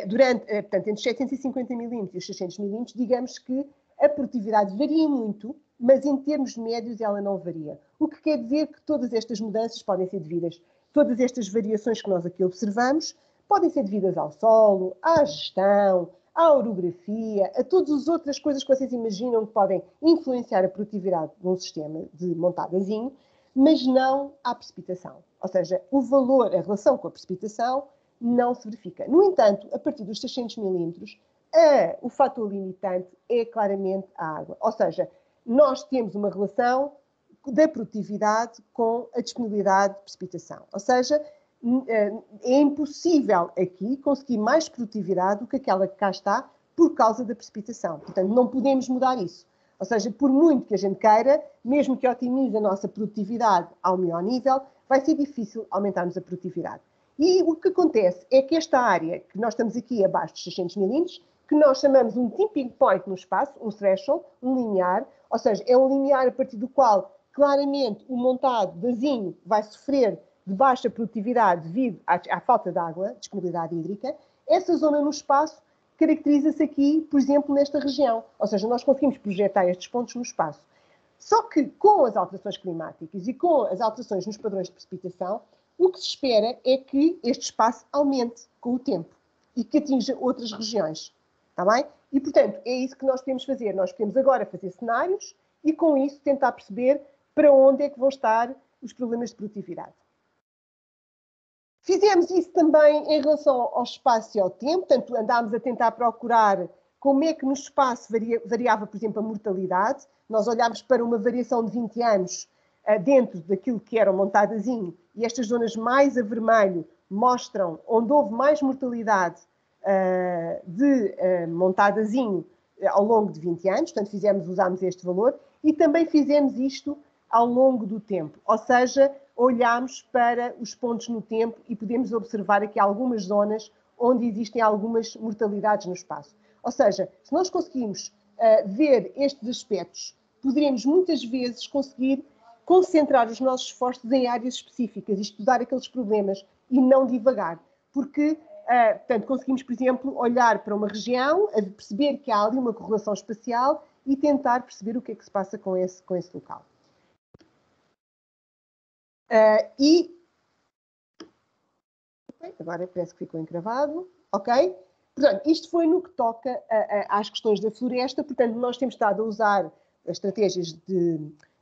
portanto, entre os 750 milímetros e os 600 milímetros, digamos que a produtividade varia muito, mas em termos médios ela não varia. O que quer dizer que todas estas mudanças podem ser devidas, todas estas variações que nós aqui observamos, podem ser devidas ao solo, à gestão, à orografia, a todas as outras coisas que vocês imaginam que podem influenciar a produtividade de um sistema de montadazinho, mas não à precipitação. Ou seja, o valor, a relação com a precipitação, não se verifica. No entanto, a partir dos 600 milímetros, o fator limitante é claramente a água. Ou seja, nós temos uma relação da produtividade com a disponibilidade de precipitação. Ou seja, é impossível aqui conseguir mais produtividade do que aquela que cá está por causa da precipitação. Portanto, não podemos mudar isso. Ou seja, por muito que a gente queira, mesmo que otimize a nossa produtividade ao melhor nível, vai ser difícil aumentarmos a produtividade. E o que acontece é que esta área, que nós estamos aqui abaixo dos 600 milímetros, que nós chamamos um tipping point no espaço, um threshold, um limiar, ou seja, é um limiar a partir do qual, claramente, o montado dazinho vai sofrer de baixa produtividade devido à falta de água, disponibilidade hídrica. Essa zona no espaço caracteriza-se aqui, por exemplo, nesta região. Ou seja, nós conseguimos projetar estes pontos no espaço. Só que, com as alterações climáticas e com as alterações nos padrões de precipitação, o que se espera é que este espaço aumente com o tempo e que atinja outras regiões. Está bem? E, portanto, é isso que nós podemos fazer. Nós podemos agora fazer cenários e, com isso, tentar perceber para onde é que vão estar os problemas de produtividade. Fizemos isso também em relação ao espaço e ao tempo, portanto, andámos a tentar procurar como é que no espaço variava, por exemplo, a mortalidade. Nós olhámos para uma variação de 20 anos dentro daquilo que era o montadazinho, e estas zonas mais a vermelho mostram onde houve mais mortalidade de montadazinho ao longo de 20 anos, portanto usámos este valor, e também fizemos isto ao longo do tempo, ou seja, olhámos para os pontos no tempo e podemos observar aqui algumas zonas onde existem algumas mortalidades no espaço. Ou seja, se nós conseguimos ver estes aspectos, poderemos muitas vezes conseguir concentrar os nossos esforços em áreas específicas e estudar aqueles problemas e não divagar, porque portanto, conseguimos, por exemplo, olhar para uma região, perceber que há ali uma correlação espacial e tentar perceber o que é que se passa com esse local. Agora parece que ficou encravado. Ok? Portanto, isto foi no que toca às questões da floresta. Portanto, nós temos estado a usar as estratégias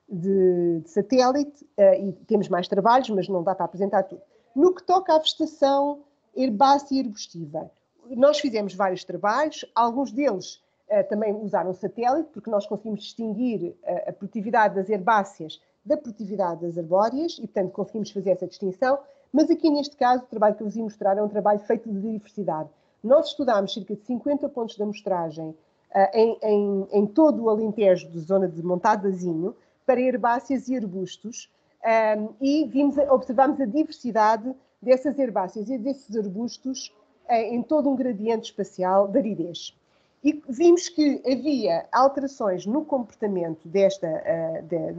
de satélite e temos mais trabalhos, mas não dá para apresentar tudo. No que toca à vegetação herbácea e arbustiva, nós fizemos vários trabalhos, alguns deles também usaram satélite, porque nós conseguimos distinguir a produtividade das herbáceas da produtividade das arbóreas e, portanto, conseguimos fazer essa distinção, mas aqui neste caso o trabalho que eu vos ia mostrar é um trabalho feito de diversidade. Nós estudámos cerca de 50 pontos de amostragem em todo o Alentejo de zona de montadazinho para herbáceas e arbustos e observámos a diversidade dessas herbáceas e desses arbustos em todo um gradiente espacial de aridez. E vimos que havia alterações no comportamento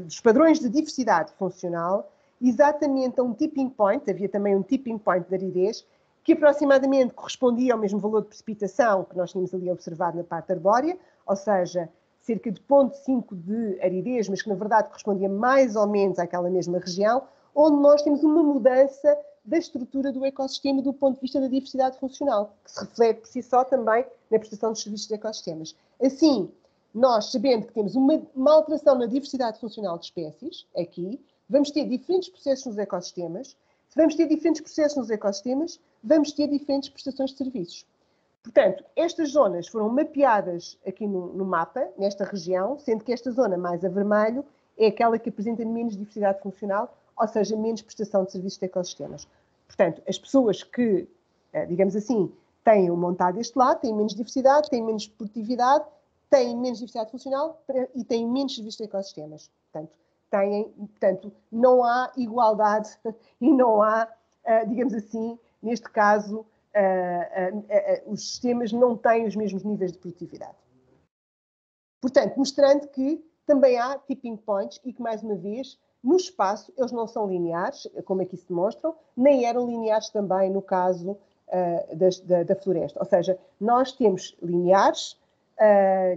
dos padrões de diversidade funcional, exatamente a um tipping point, havia também um tipping point de aridez, que aproximadamente correspondia ao mesmo valor de precipitação que nós tínhamos ali observado na parte arbórea, ou seja, cerca de 0,5 de aridez, mas que na verdade correspondia mais ou menos àquela mesma região, onde nós temos uma mudança da estrutura do ecossistema do ponto de vista da diversidade funcional, que se reflete por si só também na prestação dos serviços de ecossistemas. Assim, nós, sabendo que temos uma alteração na diversidade funcional de espécies, aqui, vamos ter diferentes processos nos ecossistemas. Se vamos ter diferentes processos nos ecossistemas, vamos ter diferentes prestações de serviços. Portanto, estas zonas foram mapeadas aqui no mapa, nesta região, sendo que esta zona mais a vermelho é aquela que apresenta menos diversidade funcional, ou seja, menos prestação de serviços de ecossistemas. Portanto, as pessoas que, digamos assim, têm o montado deste lado, têm menos diversidade, têm menos produtividade, têm menos diversidade funcional e têm menos serviços de ecossistemas. Portanto, não há igualdade e não há, digamos assim, neste caso, os sistemas não têm os mesmos níveis de produtividade. Portanto, mostrando que também há tipping points e que, mais uma vez, no espaço, eles não são lineares, como aqui se demonstram, nem eram lineares também no caso da floresta. Ou seja, nós temos lineares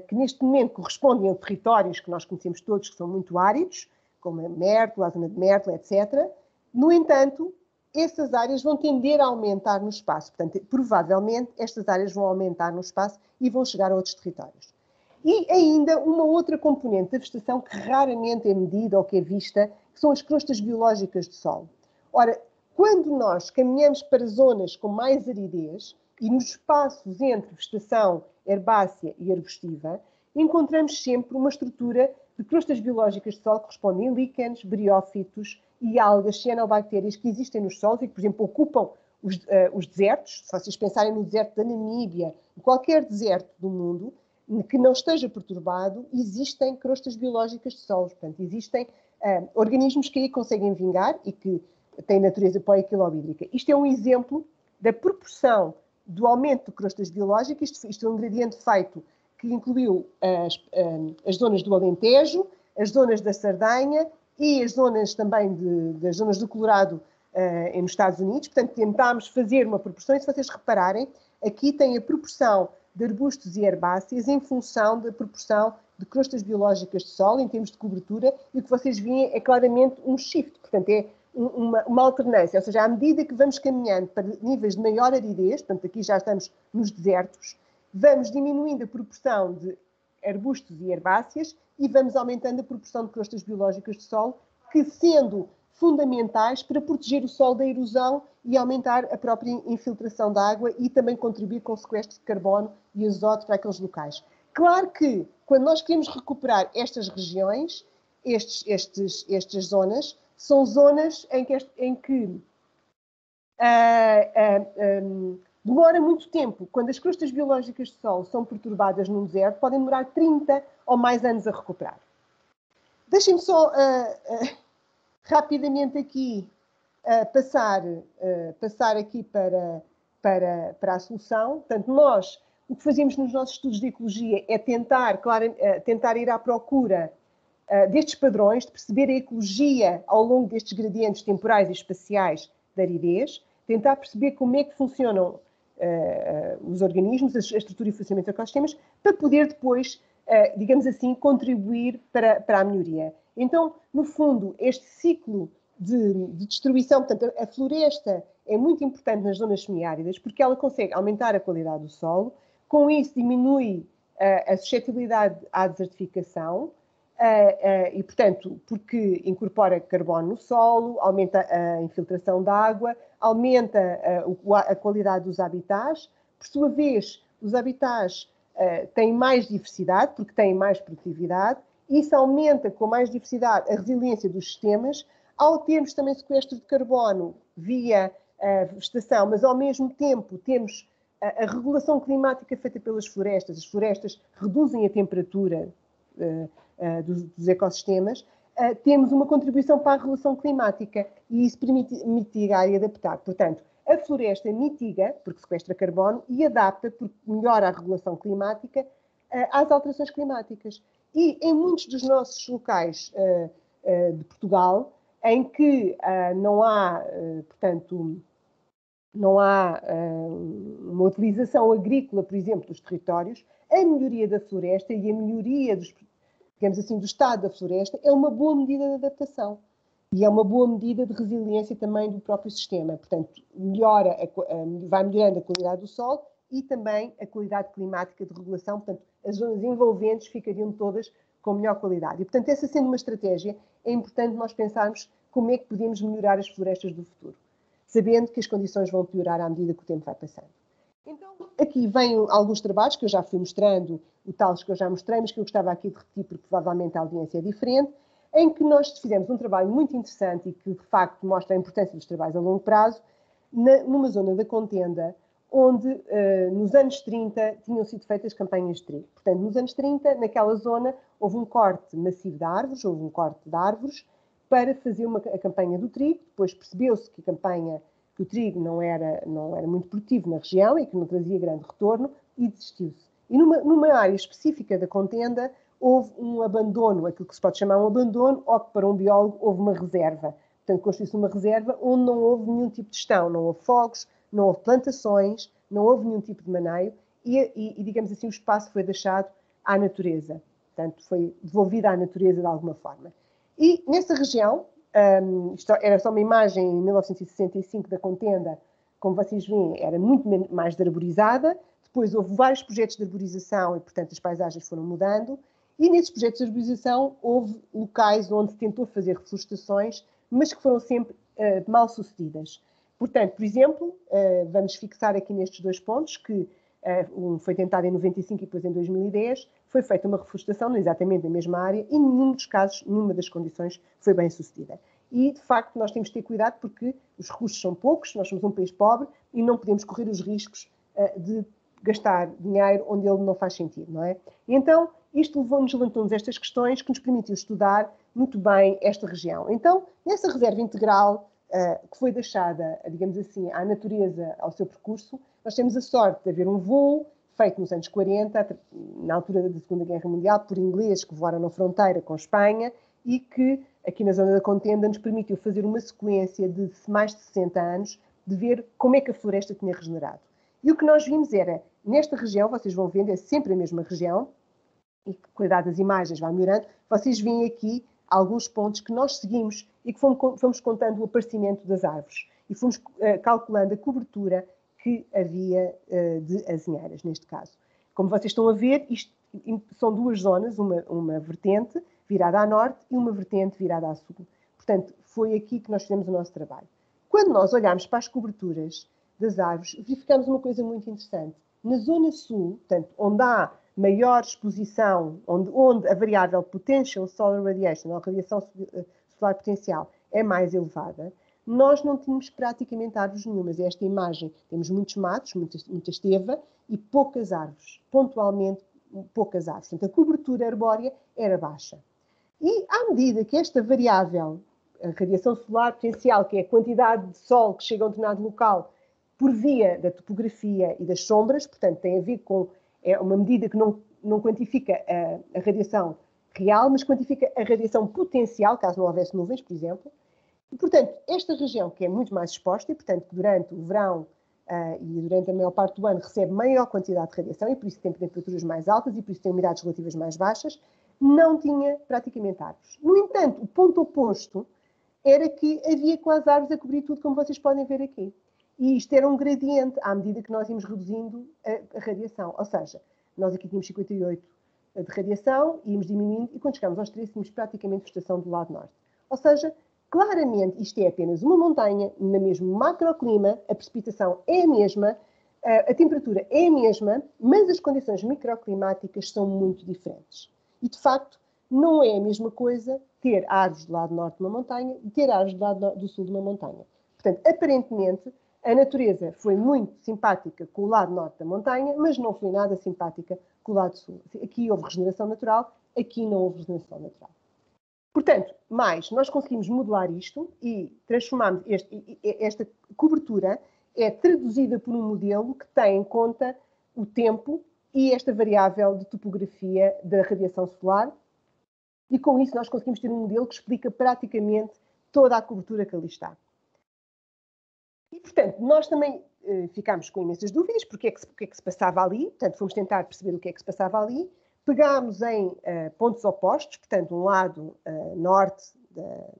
que neste momento correspondem a territórios que nós conhecemos todos, que são muito áridos, como a Mértola, a zona de Mértola, etc. No entanto, essas áreas vão tender a aumentar no espaço. Portanto, provavelmente, estas áreas vão aumentar no espaço e vão chegar a outros territórios. E ainda uma outra componente da vegetação que raramente é medida ou que é vista, que são as crostas biológicas de solo. Ora, quando nós caminhamos para zonas com mais aridez e nos espaços entre vegetação herbácea e arbustiva, encontramos sempre uma estrutura de crostas biológicas de solo que correspondem a líquenes, briófitos e algas cianobactérias que existem nos solos e que, por exemplo, ocupam os desertos. Se vocês pensarem no deserto da Namíbia, em qualquer deserto do mundo que não esteja perturbado, existem crostas biológicas de solos. Portanto, existem organismos que aí conseguem vingar e que têm natureza poiquilobídrica. Isto é um exemplo da proporção do aumento de crostas biológicas. Isto é um gradiente feito que incluiu as zonas do Alentejo, as zonas da Sardanha e as zonas também das zonas do Colorado nos Estados Unidos. Portanto, tentámos fazer uma proporção e, se vocês repararem, aqui tem a proporção de arbustos e herbáceas em função da proporção de crostas biológicas de solo, em termos de cobertura, e o que vocês veem é claramente um shift, portanto, é uma alternância, ou seja, à medida que vamos caminhando para níveis de maior aridez, portanto, aqui já estamos nos desertos, vamos diminuindo a proporção de arbustos e herbáceas e vamos aumentando a proporção de crostas biológicas de solo, que sendo fundamentais para proteger o solo da erosão e aumentar a própria infiltração da água e também contribuir com o sequestro de carbono e azoto para aqueles locais. Claro que, quando nós queremos recuperar estas regiões, estas zonas, são zonas em que demora muito tempo. Quando as crostas biológicas de solo são perturbadas num deserto, podem demorar 30 ou mais anos a recuperar. Deixem-me só rapidamente aqui passar aqui para a solução. Portanto, nós, o que fazemos nos nossos estudos de ecologia é tentar ir à procura destes padrões, de perceber a ecologia ao longo destes gradientes temporais e espaciais da aridez, tentar perceber como é que funcionam os organismos, a estrutura e o funcionamento dos ecossistemas, para poder depois, digamos assim, contribuir para a melhoria. Então, no fundo, este ciclo de destruição, portanto, a floresta é muito importante nas zonas semiáridas porque ela consegue aumentar a qualidade do solo, com isso diminui a suscetibilidade à desertificação e, portanto, porque incorpora carbono no solo, aumenta a infiltração da água, aumenta a qualidade dos habitats. Por sua vez, os habitats têm mais diversidade porque têm mais produtividade. Isso aumenta com mais diversidade a resiliência dos sistemas, ao termos também sequestro de carbono via vegetação, mas ao mesmo tempo temos a regulação climática feita pelas florestas. As florestas reduzem a temperatura dos ecossistemas. Temos uma contribuição para a regulação climática e isso permite mitigar e adaptar. Portanto, a floresta mitiga, porque sequestra carbono, e adapta, porque melhora a regulação climática, às alterações climáticas. E em muitos dos nossos locais de Portugal, em que não há, portanto, não há uma utilização agrícola, por exemplo, dos territórios, a melhoria da floresta e a melhoria, digamos assim, do estado da floresta é uma boa medida de adaptação. E é uma boa medida de resiliência também do próprio sistema. Portanto, vai melhorando a qualidade do solo e também a qualidade climática de regulação. Portanto, as zonas envolventes ficariam todas com melhor qualidade. E, portanto, essa sendo uma estratégia, é importante nós pensarmos como é que podemos melhorar as florestas do futuro, sabendo que as condições vão piorar à medida que o tempo vai passando. Então, aqui vêm alguns trabalhos que eu já fui mostrando, o tales que eu já mostrei, mas que eu gostava aqui de repetir, porque provavelmente a audiência é diferente, em que nós fizemos um trabalho muito interessante e que, de facto, mostra a importância dos trabalhos a longo prazo, numa zona da contenda, onde, nos anos 30, tinham sido feitas campanhas de trigo. Portanto, nos anos 30, naquela zona, houve um corte massivo de árvores, houve um corte de árvores, para fazer a campanha do trigo. Depois percebeu-se que o trigo não era muito produtivo na região e que não trazia grande retorno, e desistiu-se. E numa área específica da contenda, houve um abandono, aquilo que se pode chamar um abandono, ou que para um biólogo houve uma reserva. Portanto, construiu-se uma reserva onde não houve nenhum tipo de gestão, não houve fogos, não houve plantações, não houve nenhum tipo de maneio e digamos assim, o espaço foi deixado à natureza. Portanto, foi devolvido à natureza de alguma forma. E nessa região, isto era só uma imagem em 1965 da contenda, como vocês veem, era muito mais de arborizada. Depois houve vários projetos de arborização e, portanto, as paisagens foram mudando. E nesses projetos de arborização houve locais onde se tentou fazer reflorestações, mas que foram sempre mal sucedidas. Portanto, por exemplo, vamos fixar aqui nestes dois pontos, que um foi tentado em 95 e depois em 2010, foi feita uma reflorestação exatamente na mesma área e, em nenhum dos casos, nenhuma das condições foi bem sucedida. E, de facto, nós temos de ter cuidado porque os recursos são poucos, nós somos um país pobre e não podemos correr os riscos de gastar dinheiro onde ele não faz sentido, não é? E então, isto levantou-nos estas questões que nos permitiu estudar muito bem esta região. Então, nessa reserva integral, que foi deixada, digamos assim, à natureza, ao seu percurso, nós temos a sorte de haver um voo feito nos anos 40, na altura da Segunda Guerra Mundial, por ingleses que voaram na fronteira com Espanha e que, aqui na zona da contenda, nos permitiu fazer uma sequência de mais de 60 anos de ver como é que a floresta tinha regenerado. E o que nós vimos era, nesta região, vocês vão vendo, é sempre a mesma região, e que, com a idade das imagens vai melhorando, vocês veem aqui alguns pontos que nós seguimos e que fomos contando o aparecimento das árvores e fomos calculando a cobertura que havia de azinheiras, neste caso. Como vocês estão a ver, isto são duas zonas, uma vertente virada a norte e uma vertente virada a sul. Portanto, foi aqui que nós fizemos o nosso trabalho. Quando nós olhamos para as coberturas das árvores, verificamos uma coisa muito interessante. Na zona sul, portanto, onde há maior exposição, onde a variável potential solar radiation, ou radiação solar potencial, é mais elevada, nós não tínhamos praticamente árvores nenhumas. Esta imagem, temos muitos matos, muita esteva e poucas árvores, pontualmente poucas árvores. Portanto, a cobertura arbórea era baixa. E à medida que esta variável, a radiação solar potencial, que é a quantidade de sol que chega a um determinado local por via da topografia e das sombras, portanto, tem a ver com uma medida que não quantifica a radiação real, mas quantifica a radiação potencial, caso não houvesse nuvens, por exemplo. E, portanto, esta região que é muito mais exposta e, portanto, que durante o verão e durante a maior parte do ano recebe maior quantidade de radiação e por isso tem temperaturas mais altas e por isso tem umidades relativas mais baixas, não tinha praticamente árvores. No entanto, o ponto oposto era que havia quase árvores a cobrir tudo, como vocês podem ver aqui. E isto era um gradiente à medida que nós íamos reduzindo a radiação. Ou seja, nós aqui tínhamos 58 de radiação, íamos diminuindo e quando chegámos aos 13 tínhamos praticamente vegetação do lado norte. Ou seja, claramente isto é apenas uma montanha, no mesmo macroclima, a precipitação é a mesma, a temperatura é a mesma, mas as condições microclimáticas são muito diferentes. E, de facto, não é a mesma coisa ter árvores do lado norte de uma montanha e ter árvores do lado do sul de uma montanha. Portanto, aparentemente, a natureza foi muito simpática com o lado norte da montanha, mas não foi nada simpática com o lado sul. Aqui houve regeneração natural, aqui não houve regeneração natural. Portanto, nós conseguimos modelar isto e transformamos esta cobertura é traduzida por um modelo que tem em conta o tempo e esta variável de topografia da radiação solar e com isso nós conseguimos ter um modelo que explica praticamente toda a cobertura que ali está. E, portanto, nós também ficámos com imensas dúvidas porque é que se passava ali, portanto, fomos tentar perceber o que é que se passava ali, pegámos em pontos opostos, portanto, um lado norte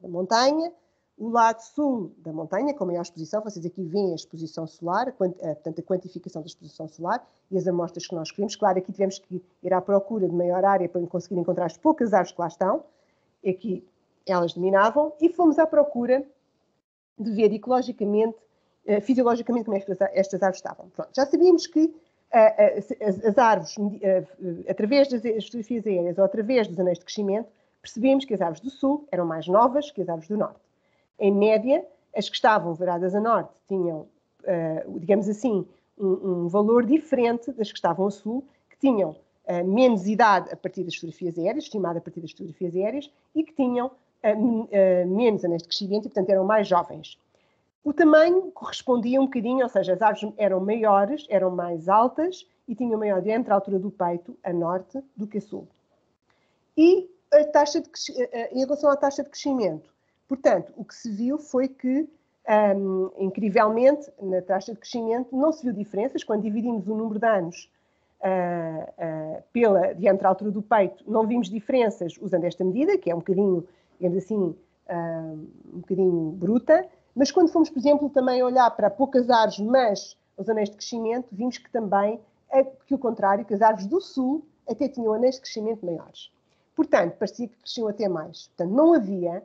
da montanha, o lado sul da montanha, com maior exposição. Vocês aqui veem a exposição solar, portanto, a quantificação da exposição solar e as amostras que nós escolhemos. Claro, aqui tivemos que ir à procura de maior área para conseguir encontrar as poucas árvores que lá estão. Aqui elas dominavam e fomos à procura de ver ecologicamente, fisiologicamente, como é que estas árvores estavam. Pronto, já sabíamos que as árvores, através das fotografias aéreas ou através dos anéis de crescimento, percebemos que as árvores do sul eram mais novas que as árvores do norte. Em média, as que estavam viradas a norte tinham, digamos assim, um valor diferente das que estavam a sul, que tinham menos idade a partir das fotografias aéreas, estimada a partir das fotografias aéreas, e que tinham menos anéis de crescimento e, portanto, eram mais jovens. O tamanho correspondia um bocadinho, ou seja, as árvores eram maiores, eram mais altas e tinham maior diâmetro à altura do peito a norte do que a sul. E em relação à taxa de crescimento, portanto, o que se viu foi que, incrivelmente, na taxa de crescimento não se viu diferenças. Quando dividimos o número de anos pela diâmetro à altura do peito, não vimos diferenças usando esta medida, que é um bocadinho, digamos assim, um bocadinho bruta. Mas quando fomos, por exemplo, também olhar para poucas árvores, mas os anéis de crescimento, vimos que também, que o contrário, que as árvores do sul até tinham anéis de crescimento maiores. Portanto, parecia que cresciam até mais. Portanto, não havia...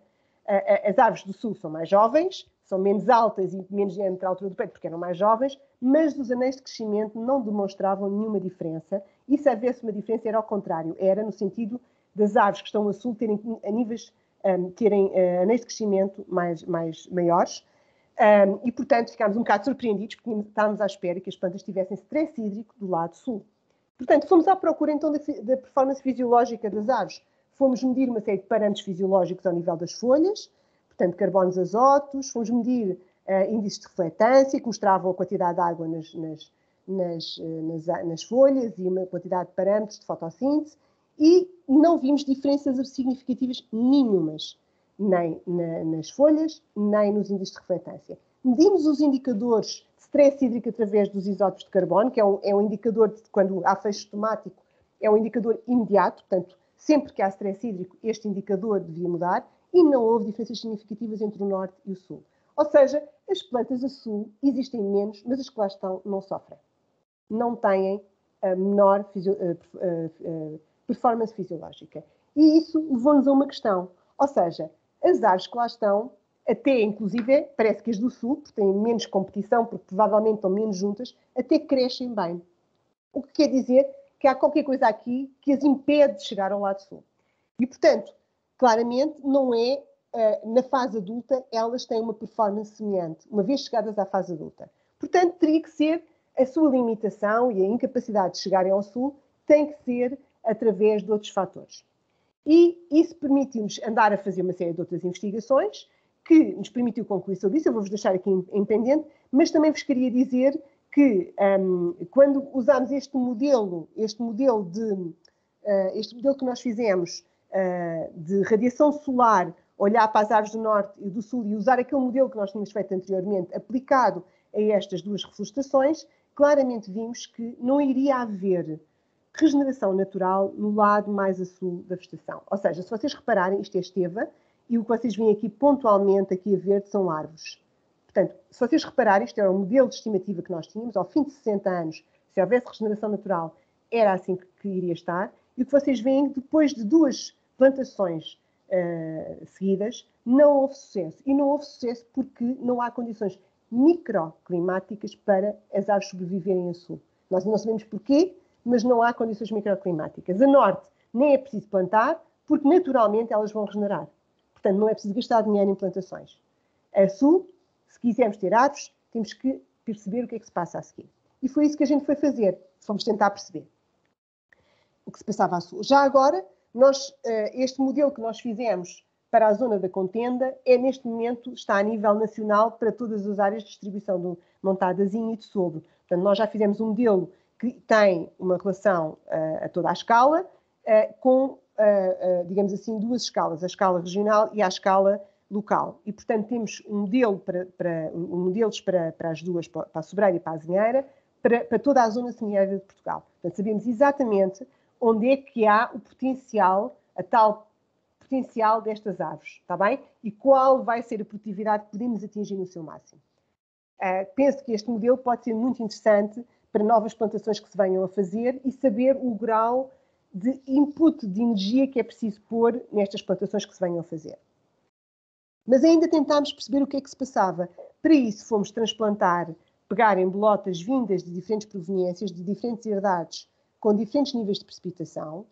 As árvores do sul são mais jovens, são menos altas e menos diâmetro à altura do peito, porque eram mais jovens, mas os anéis de crescimento não demonstravam nenhuma diferença. E se houvesse uma diferença, era ao contrário. Era no sentido das árvores que estão a sul terem anéis de crescimento maiores. E, portanto, ficámos um bocado surpreendidos, porque estávamos à espera que as plantas tivessem stress hídrico do lado sul. Portanto, fomos à procura, então, da performance fisiológica das árvores. Fomos medir uma série de parâmetros fisiológicos ao nível das folhas, portanto, carbonos azotos, fomos medir índices de refletância, que mostravam a quantidade de água nas folhas e uma quantidade de parâmetros de fotossíntese, e não vimos diferenças significativas nenhumas, nem nas folhas, nem nos índices de refletância. Medimos os indicadores de stress hídrico através dos isótopos de carbono, que é um indicador de quando há fecho tomático, é um indicador imediato, portanto, sempre que há stress hídrico, este indicador devia mudar, e não houve diferenças significativas entre o norte e o sul. Ou seja, as plantas a sul existem menos, mas as que lá estão não sofrem. Não têm a menor performance fisiológica. E isso levou-nos a uma questão. Ou seja, as árvores que lá estão, até inclusive, parece que as do sul, porque têm menos competição, porque provavelmente estão menos juntas, até crescem bem. O que quer dizer que há qualquer coisa aqui que as impede de chegar ao lado sul. E, portanto, claramente, não é, na fase adulta, elas têm uma performance semelhante, uma vez chegadas à fase adulta. Portanto, teria que ser a sua limitação e a incapacidade de chegarem ao sul tem que ser através de outros fatores. E isso permitiu-nos andar a fazer uma série de outras investigações que nos permitiu concluir sobre isso. Eu vou-vos deixar aqui em pendente, mas também vos queria dizer que quando usámos este modelo que nós fizemos de radiação solar, olhar para as árvores do norte e do sul e usar aquele modelo que nós tínhamos feito anteriormente, aplicado a estas duas reflorestações, claramente vimos que não iria haver regeneração natural no lado mais a sul da vegetação. Ou seja, se vocês repararem, isto é esteva, e o que vocês veem aqui pontualmente, aqui a verde, são árvores. Portanto, se vocês repararem, isto era um modelo de estimativa que nós tínhamos, ao fim de 60 anos, se houvesse regeneração natural, era assim que iria estar, e o que vocês veem, depois de duas plantações seguidas, não houve sucesso. E não houve sucesso porque não há condições microclimáticas para as árvores sobreviverem a sul. Nós não sabemos porquê, mas não há condições microclimáticas. A norte nem é preciso plantar, porque naturalmente elas vão regenerar. Portanto, não é preciso gastar dinheiro em plantações. A sul, se quisermos ter árvores, temos que perceber o que é que se passa a seguir. E foi isso que a gente foi fazer. Fomos tentar perceber o que se passava a sul. Já agora, este modelo que nós fizemos para a zona da contenda neste momento, está a nível nacional para todas as áreas de distribuição montadas in e de sobre. Portanto, nós já fizemos um modelo que tem uma relação a toda a escala, com, digamos assim, duas escalas, a escala regional e a escala local. E, portanto, temos modelos para as duas, para a Sobreira e para a Azinheira, para toda a zona semiárida de Portugal. Portanto, sabemos exatamente onde é que há o potencial, a tal potencial destas árvores, está bem? E qual vai ser a produtividade que podemos atingir no seu máximo. Penso que este modelo pode ser muito interessante para novas plantações que se venham a fazer e saber o grau de input de energia que é preciso pôr nestas plantações que se venham a fazer. Mas ainda tentámos perceber o que é que se passava. Para isso fomos pegar em bolotas vindas de diferentes proveniências, de diferentes herdades, com diferentes níveis de precipitação.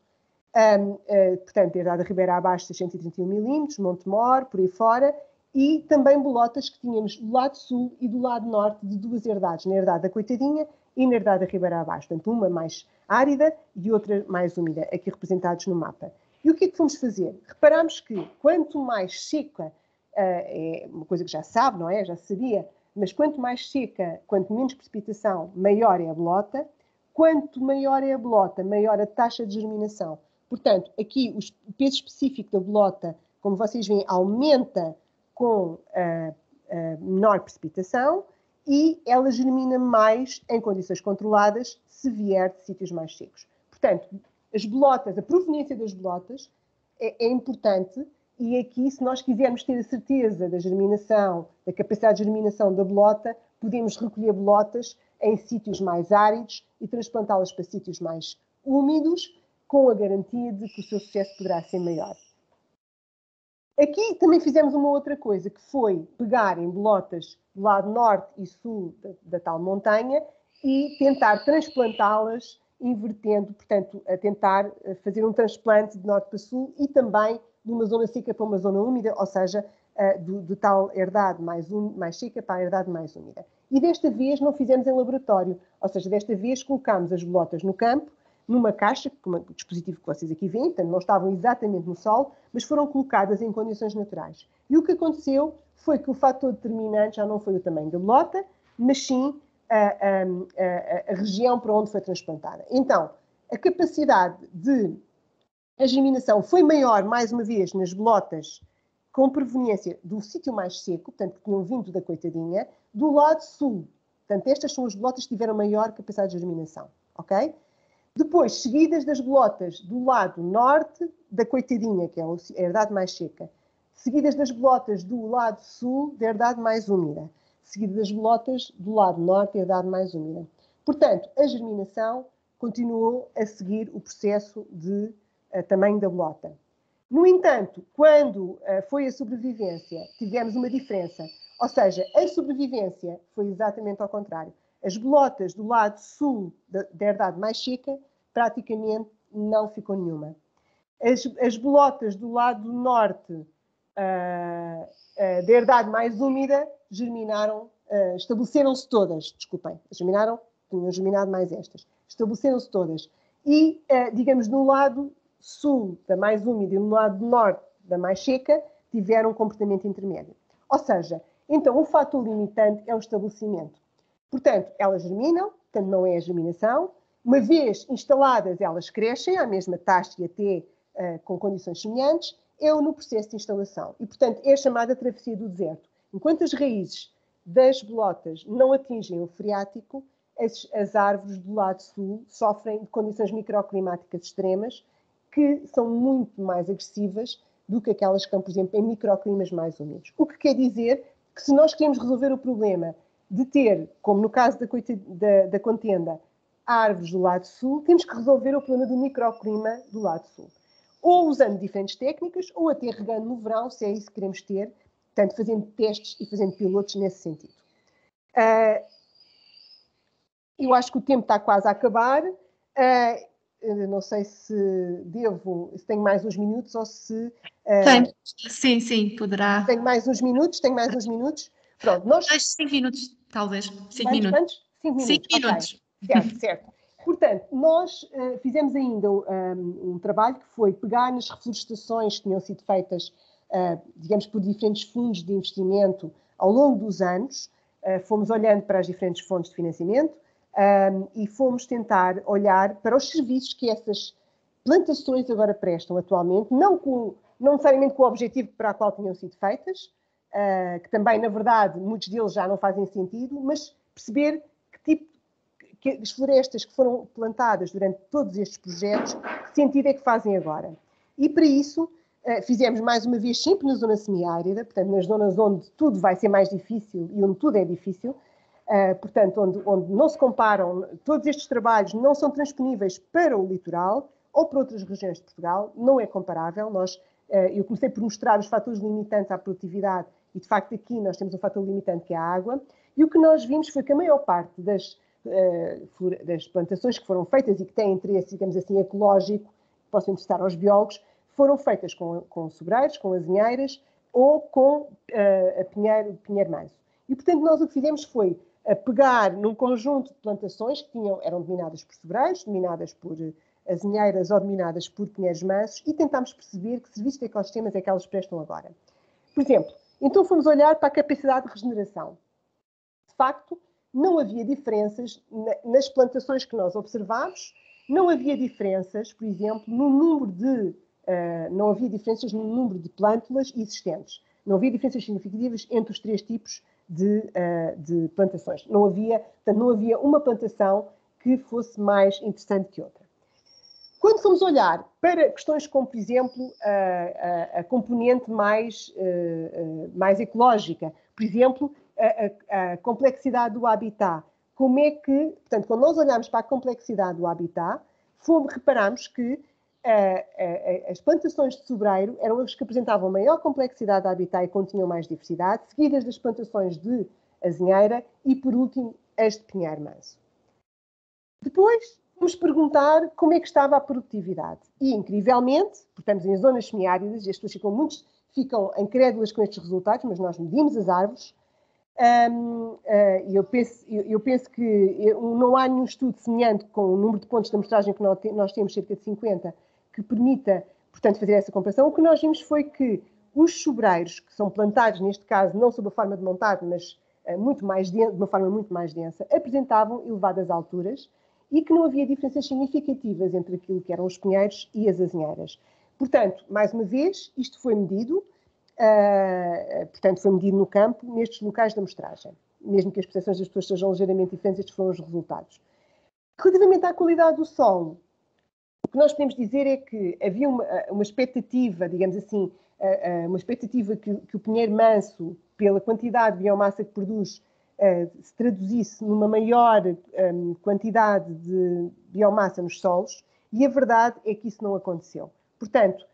Portanto, herdade da Ribeira Abaixo, 631 milímetros, Montemor, por aí fora, e também bolotas que tínhamos do lado sul e do lado norte de duas herdades, na herdade da Coitadinha e na herdade da Ribeira Abaixo. Portanto, uma mais árida e outra mais úmida, aqui representados no mapa. E o que é que fomos fazer? Reparámos que quanto mais seca, é uma coisa que já se sabe, não é? Já se sabia, mas quanto mais seca, quanto menos precipitação, maior é a bolota. Quanto maior é a bolota, maior a taxa de germinação. Portanto, aqui o peso específico da bolota, como vocês veem, aumenta com menor precipitação e ela germina mais em condições controladas se vier de sítios mais secos. Portanto, as bolotas, a proveniência das bolotas é importante e aqui, se nós quisermos ter a certeza da germinação, da capacidade de germinação da bolota, podemos recolher bolotas em sítios mais áridos e transplantá-las para sítios mais úmidos, com a garantia de que o seu sucesso poderá ser maior. Aqui também fizemos uma outra coisa, que foi pegar em bolotas do lado norte e sul da tal montanha e tentar transplantá-las, invertendo, portanto, a tentar fazer um transplante de norte para sul e também de uma zona seca para uma zona úmida, ou seja, do tal herdade mais seca para a herdade mais úmida. E desta vez não fizemos em laboratório, ou seja, desta vez colocámos as bolotas no campo, numa caixa, como o dispositivo que vocês aqui veem, portanto não estavam exatamente no solo, mas foram colocadas em condições naturais. E o que aconteceu foi que o fator determinante já não foi o tamanho da bolota, mas sim a região para onde foi transplantada. Então, a capacidade de a germinação foi maior, mais uma vez, nas bolotas com proveniência do sítio mais seco, portanto, que tinham vindo da Coitadinha, do lado sul. Portanto, estas são as bolotas que tiveram maior capacidade de germinação, ok? Depois, seguidas das bolotas do lado norte da Coitadinha, que é a herdade mais seca, seguidas das bolotas do lado sul, da herdade mais úmida, seguidas das bolotas do lado norte, da herdade mais úmida. Portanto, a germinação continuou a seguir o processo de tamanho da bolota. No entanto, quando foi a sobrevivência, tivemos uma diferença. Ou seja, a sobrevivência foi exatamente ao contrário. As bolotas do lado sul da herdade mais seca, praticamente não ficou nenhuma. As bolotas do lado norte da herdade mais úmida germinaram, estabeleceram-se todas, desculpem, tinham germinado mais estas, estabeleceram-se todas. E, digamos, no lado sul da mais úmida e no lado norte da mais seca, tiveram um comportamento intermédio. Ou seja, então o fator limitante é o estabelecimento. Portanto, elas germinam, portanto não é a germinação. Uma vez instaladas, elas crescem à mesma taxa e até com condições semelhantes, é no processo de instalação. E, portanto, é a chamada travessia do deserto. Enquanto as raízes das bolotas não atingem o freático, as árvores do lado sul sofrem de condições microclimáticas extremas que são muito mais agressivas do que aquelas que estão, por exemplo, em microclimas mais úmidos. O que quer dizer que se nós queremos resolver o problema de ter, como no caso da contenda, árvores do lado sul, temos que resolver o problema do microclima do lado sul. Ou usando diferentes técnicas, ou até regando no verão, se é isso que queremos ter, portanto, fazendo testes e fazendo pilotos nesse sentido. Eu acho que o tempo está quase a acabar. Não sei se tenho mais uns minutos ou se... Sim, poderá. Tenho mais uns minutos. Pronto, nós... 5 minutos, talvez. 5 minutos. Quantos? 5 minutos. 5 minutos. Okay. Certo. Portanto, nós fizemos ainda um trabalho que foi pegar nas reflorestações que tinham sido feitas, digamos, por diferentes fundos de investimento ao longo dos anos. Fomos olhando para as diferentes fontes de financiamento e fomos tentar olhar para os serviços que essas plantações agora prestam atualmente, não necessariamente com o objetivo para o qual tinham sido feitas, que também, na verdade, muitos deles já não fazem sentido, mas perceber que as florestas que foram plantadas durante todos estes projetos, que sentido é que fazem agora. E para isso Fizemos mais uma vez sempre na zona semiárida, portanto, nas zonas onde tudo vai ser mais difícil e onde tudo é difícil, portanto, onde não se comparam, todos estes trabalhos não são transponíveis para o litoral ou para outras regiões de Portugal, não é comparável. Eu comecei por mostrar os fatores limitantes à produtividade e, de facto, aqui nós temos um fator limitante que é a água, e o que nós vimos foi que a maior parte das plantações que foram feitas e que têm interesse, digamos assim, ecológico, que possam interessar aos biólogos, foram feitas com sobreiros, com azinheiras ou com pinheiro manso. E, portanto, nós o que fizemos foi pegar num conjunto de plantações que eram dominadas por sobreiros, dominadas por azinheiras ou dominadas por pinheiros mansos, e tentámos perceber que serviços de ecossistemas é que elas prestam agora. Por exemplo, então fomos olhar para a capacidade de regeneração. De facto, não havia diferenças nas plantações que nós observámos, não havia diferenças, por exemplo, não havia diferenças no número de plântulas existentes. Não havia diferenças significativas entre os 3 tipos de plantações. Portanto, não havia uma plantação que fosse mais interessante que outra. Quando fomos olhar para questões como, por exemplo, a componente mais ecológica, por exemplo, a complexidade do habitat, portanto, quando nós olhamos para a complexidade do habitat, reparamos que as plantações de sobreiro eram as que apresentavam maior complexidade de habitat e continham mais diversidade, seguidas das plantações de azinheira e, por último, as de pinheiro manso. Depois, vamos perguntar como é que estava a produtividade. E, incrivelmente, porque estamos em zonas semiáridas e as pessoas ficam incrédulas com estes resultados, mas nós medimos as árvores. Eu penso que não há nenhum estudo semelhante com o número de pontos de amostragem que nós temos, cerca de 50, que permita, portanto, fazer essa comparação. O que nós vimos foi que os sobreiros, que são plantados, neste caso, não sob a forma de montado, mas de uma forma muito mais densa, apresentavam elevadas alturas e que não havia diferenças significativas entre aquilo que eram os pinheiros e as azinheiras. Portanto, mais uma vez, isto foi medido, foi medido no campo, nestes locais de amostragem. Mesmo que as percepções das pessoas sejam ligeiramente diferentes, estes foram os resultados. Relativamente à qualidade do solo, o que nós podemos dizer é que havia uma expectativa, digamos assim, uma expectativa que o pinheiro manso, pela quantidade de biomassa que produz, se traduzisse numa maior quantidade de biomassa nos solos, e a verdade é que isso não aconteceu. Portanto,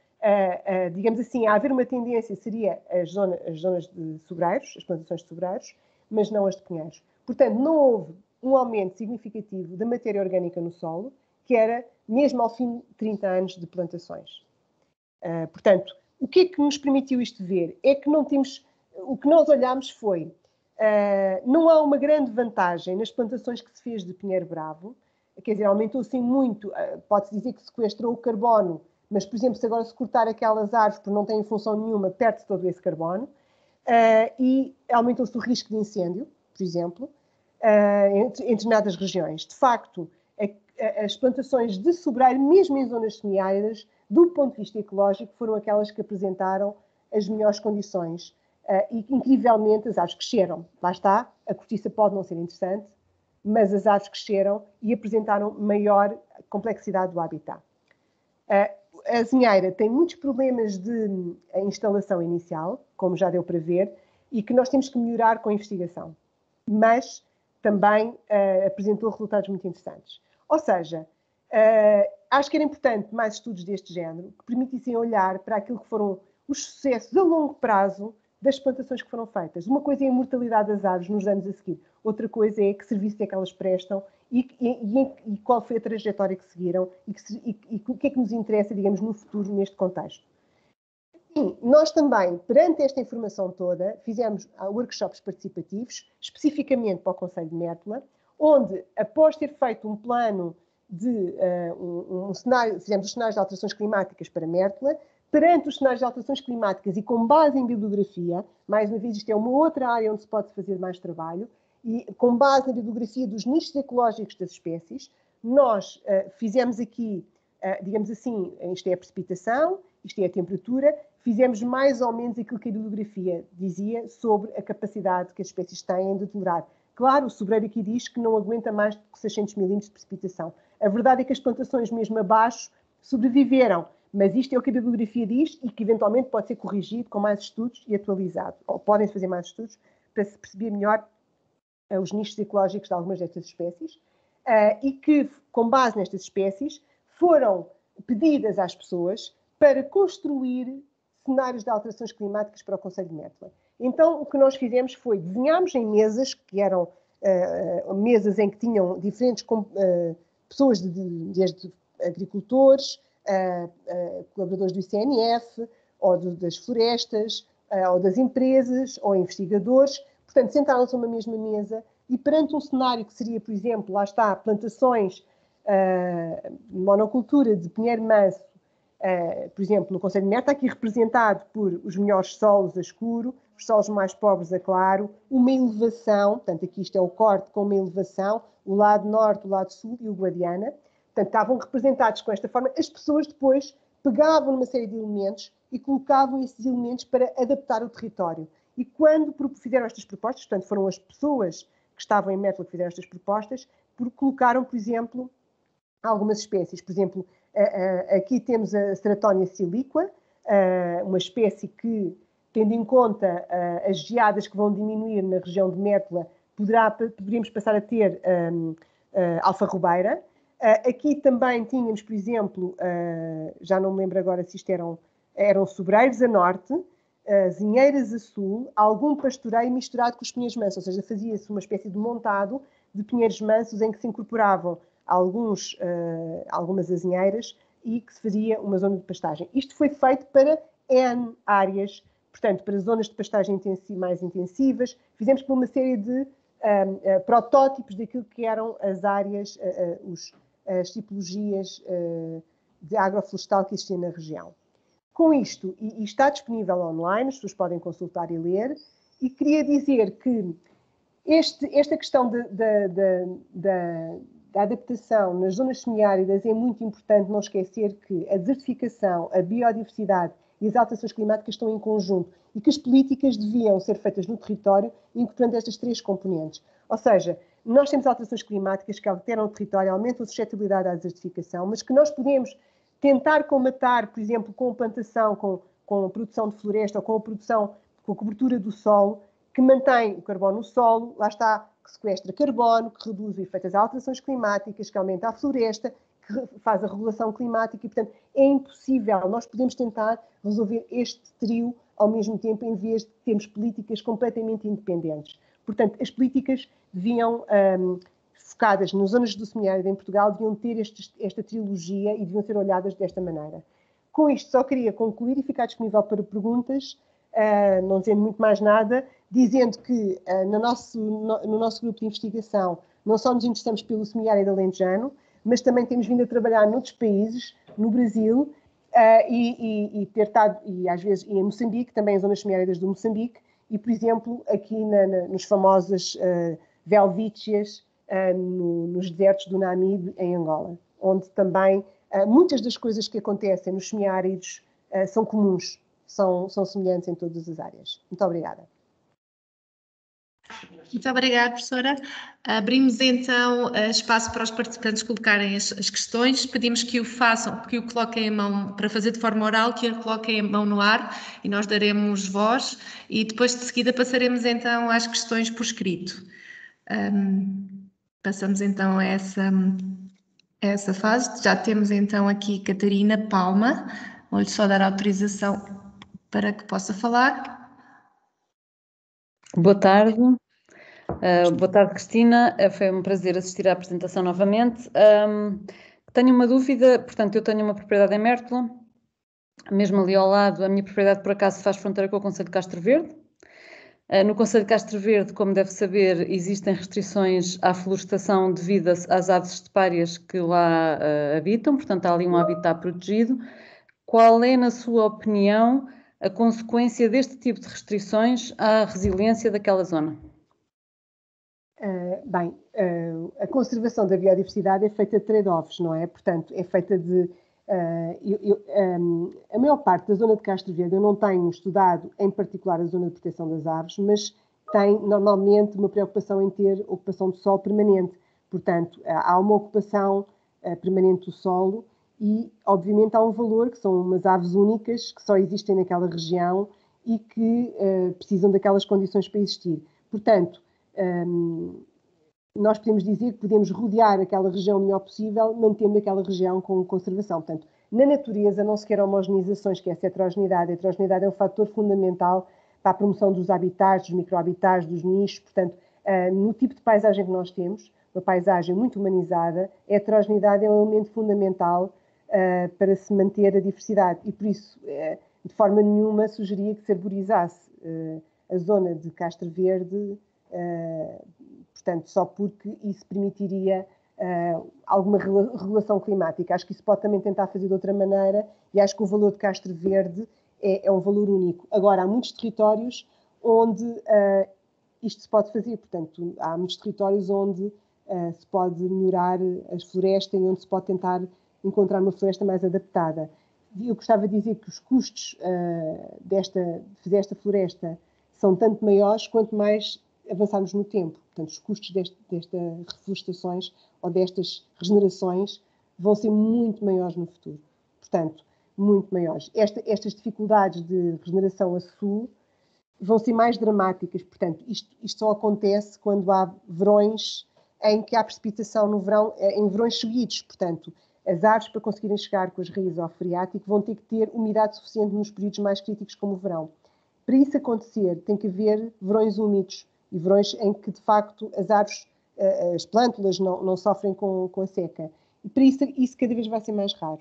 digamos assim, a haver uma tendência seria as zonas de sobreiros, as plantações de sobreiros, mas não as de pinheiros. Portanto, não houve um aumento significativo da matéria orgânica no solo, que era mesmo ao fim de 30 anos de plantações. Portanto, o que é que nos permitiu isto ver? É que o que nós olhámos foi, não há uma grande vantagem nas plantações que se fez de pinheiro bravo, quer dizer, aumentou-se muito, pode-se dizer que sequestrou o carbono, mas, por exemplo, se agora se cortar aquelas árvores porque não têm função nenhuma, perde-se todo esse carbono, e aumentou-se o risco de incêndio, por exemplo, em determinadas regiões. De facto, as plantações de sobreiro, mesmo em zonas semiáridas, do ponto de vista ecológico, foram aquelas que apresentaram as melhores condições. E, incrivelmente, as árvores cresceram. Lá está, a cortiça pode não ser interessante, mas as árvores cresceram e apresentaram maior complexidade do habitat. A azinheira tem muitos problemas de instalação inicial, como já deu para ver, e que nós temos que melhorar com a investigação. Mas também apresentou resultados muito interessantes. Ou seja, acho que era importante mais estudos deste género, que permitissem olhar para aquilo que foram os sucessos a longo prazo das plantações que foram feitas. Uma coisa é a mortalidade das árvores nos anos a seguir, outra coisa é que serviço é que elas prestam e qual foi a trajetória que seguiram e o que é que nos interessa, digamos, no futuro neste contexto. E nós também, perante esta informação toda, fizemos workshops participativos, especificamente para o Conselho de Mértola, onde, após ter feito um plano de cenário, fizemos os cenários de alterações climáticas para Mértola, perante os cenários de alterações climáticas e com base em bibliografia, mais uma vez isto é uma outra área onde se pode fazer mais trabalho, e com base na bibliografia dos nichos ecológicos das espécies, nós fizemos aqui, digamos assim, isto é a precipitação, isto é a temperatura, fizemos mais ou menos aquilo que a bibliografia dizia sobre a capacidade que as espécies têm de tolerar. Claro, o sobreiro aqui diz que não aguenta mais do que 600 milímetros de precipitação. A verdade é que as plantações mesmo abaixo sobreviveram, Mas isto é o que a bibliografia diz e que eventualmente pode ser corrigido com mais estudos e atualizado. Ou podem-se fazer mais estudos para se perceber melhor os nichos ecológicos de algumas destas espécies e que, com base nestas espécies, foram pedidas às pessoas para construir cenários de alterações climáticas para o Concelho de Mértola. Então, o que nós fizemos foi desenhámos em mesas, que eram mesas em que tinham diferentes pessoas, desde agricultores, colaboradores do ICNF, ou das florestas, ou das empresas, ou investigadores. Portanto, sentaram-se a uma mesma mesa e perante um cenário que seria, por exemplo, lá está, plantações de monocultura de pinheiro manso, por exemplo, no Concelho de Mértola, aqui representado por os melhores solos a escuro, os solos mais pobres a claro, uma elevação, portanto, aqui isto é o corte com uma elevação, o lado norte, o lado sul e o Guadiana. Portanto, estavam representados com esta forma. As pessoas depois pegavam numa série de elementos e colocavam esses elementos para adaptar o território. E quando fizeram estas propostas, portanto, foram as pessoas que estavam em Mértola que fizeram estas propostas, colocaram, por exemplo, algumas espécies. Por exemplo, aqui temos a Ceratonia siliqua, uma espécie que, tendo em conta as geadas que vão diminuir na região de Mértola, poderíamos passar a ter alfarrobeira. Aqui também tínhamos, por exemplo, já não me lembro agora se isto eram sobreiros a norte, zinheiras a sul, algum pastoreio misturado com os pinheiros mansos, ou seja, fazia-se uma espécie de montado de pinheiros mansos em que se incorporavam algumas azinheiras e que se fazia uma zona de pastagem. Isto foi feito para N áreas, portanto, para zonas de pastagem mais intensivas. Fizemos por uma série de protótipos daquilo que eram as áreas, as tipologias de agroflorestal que existiam na região. Com isto, e está disponível online, as pessoas podem consultar e ler, e queria dizer que esta questão da adaptação nas zonas semiáridas é muito importante não esquecer que a desertificação, a biodiversidade e as alterações climáticas estão em conjunto e que as políticas deviam ser feitas no território incorporando estas três componentes. Ou seja, nós temos alterações climáticas que alteram o território, aumentam a suscetibilidade à desertificação, mas que nós podemos tentar combater, por exemplo, com a plantação, com a produção de floresta ou com a cobertura do solo, que mantém o carbono no solo, lá está, que sequestra carbono, que reduz o efeito das alterações climáticas, que aumenta a floresta, que faz a regulação climática e, portanto, é impossível. Nós podemos tentar resolver este trio ao mesmo tempo, em vez de termos políticas completamente independentes. Portanto, as políticas deviam, focadas nas zonas do semiárido em Portugal, deviam ter esta trilogia e deviam ser olhadas desta maneira. Com isto, só queria concluir e ficar disponível para perguntas, não dizendo muito mais nada, dizendo que no nosso grupo de investigação não só nos interessamos pelo semiárido alentejano, mas também temos vindo a trabalhar noutros países, no Brasil, e ter estado, e às vezes em Moçambique, também em zonas semiáridas do Moçambique, e, por exemplo, aqui nos famosas Velvícias, nos desertos do Namibe, em Angola, onde também muitas das coisas que acontecem nos semiáridos são comuns, são semelhantes em todas as áreas. Muito obrigada. Muito obrigada, professora. Abrimos então espaço para os participantes colocarem as questões. Pedimos que o façam, que o coloquem em mão para fazer de forma oral, que a coloquem em mão no ar e nós daremos voz e depois de seguida passaremos então às questões por escrito. Passamos então a essa fase. Já temos então aqui Catarina Palma. Vou-lhe só dar autorização para que possa falar. Boa tarde. Boa tarde, Cristina. Foi um prazer assistir à apresentação novamente. Tenho uma dúvida, portanto, eu tenho uma propriedade em Mértola, mesmo ali ao lado, a minha propriedade por acaso faz fronteira com o Concelho de Castro Verde. No Concelho de Castro Verde, como deve saber, existem restrições à florestação devido às aves estepárias que lá habitam, portanto há ali um habitat protegido. Qual é, na sua opinião, a consequência deste tipo de restrições à resiliência daquela zona? A conservação da biodiversidade é feita de trade-offs, não é? Portanto, é feita de... a maior parte da zona de Castro Verde eu não tenho estudado, em particular, a zona de proteção das aves, mas tem normalmente uma preocupação em ter ocupação de solo permanente. Portanto, há uma ocupação permanente do solo E, obviamente, há um valor que são umas aves únicas que só existem naquela região e que precisam daquelas condições para existir. Portanto, nós podemos dizer que podemos rodear aquela região o melhor possível, mantendo aquela região com conservação. Portanto, na natureza não se quer homogeneizações, que é essa heterogeneidade. A heterogeneidade é um fator fundamental para a promoção dos habitats, dos microhabitats, dos nichos. Portanto, no tipo de paisagem que nós temos, uma paisagem muito humanizada, a heterogeneidade é um elemento fundamental para se manter a diversidade. E por isso, de forma nenhuma, sugeria que se arborizasse a zona de Castro Verde, portanto, só porque isso permitiria alguma regulação climática. Acho que isso pode também tentar fazer de outra maneira e acho que o valor de Castro Verde é um valor único. Agora, há muitos territórios onde isto se pode fazer, portanto, há muitos territórios onde se pode melhorar a floresta e onde se pode tentar encontrar uma floresta mais adaptada. Eu gostava de dizer que os custos desta floresta são tanto maiores quanto mais avançarmos no tempo. Portanto, os custos destas reflorestações ou destas regenerações vão ser muito maiores no futuro. Portanto, muito maiores. Estas dificuldades de regeneração a sul vão ser mais dramáticas. Portanto, isto só acontece quando há verões em que há precipitação no verão, em verões seguidos. Portanto, as árvores, para conseguirem chegar com as raízes ao freático, vão ter que ter umidade suficiente nos períodos mais críticos, como o verão. Para isso acontecer, tem que haver verões úmidos e verões em que, de facto, as árvores, as plântulas não sofrem com a seca. E para isso cada vez vai ser mais raro.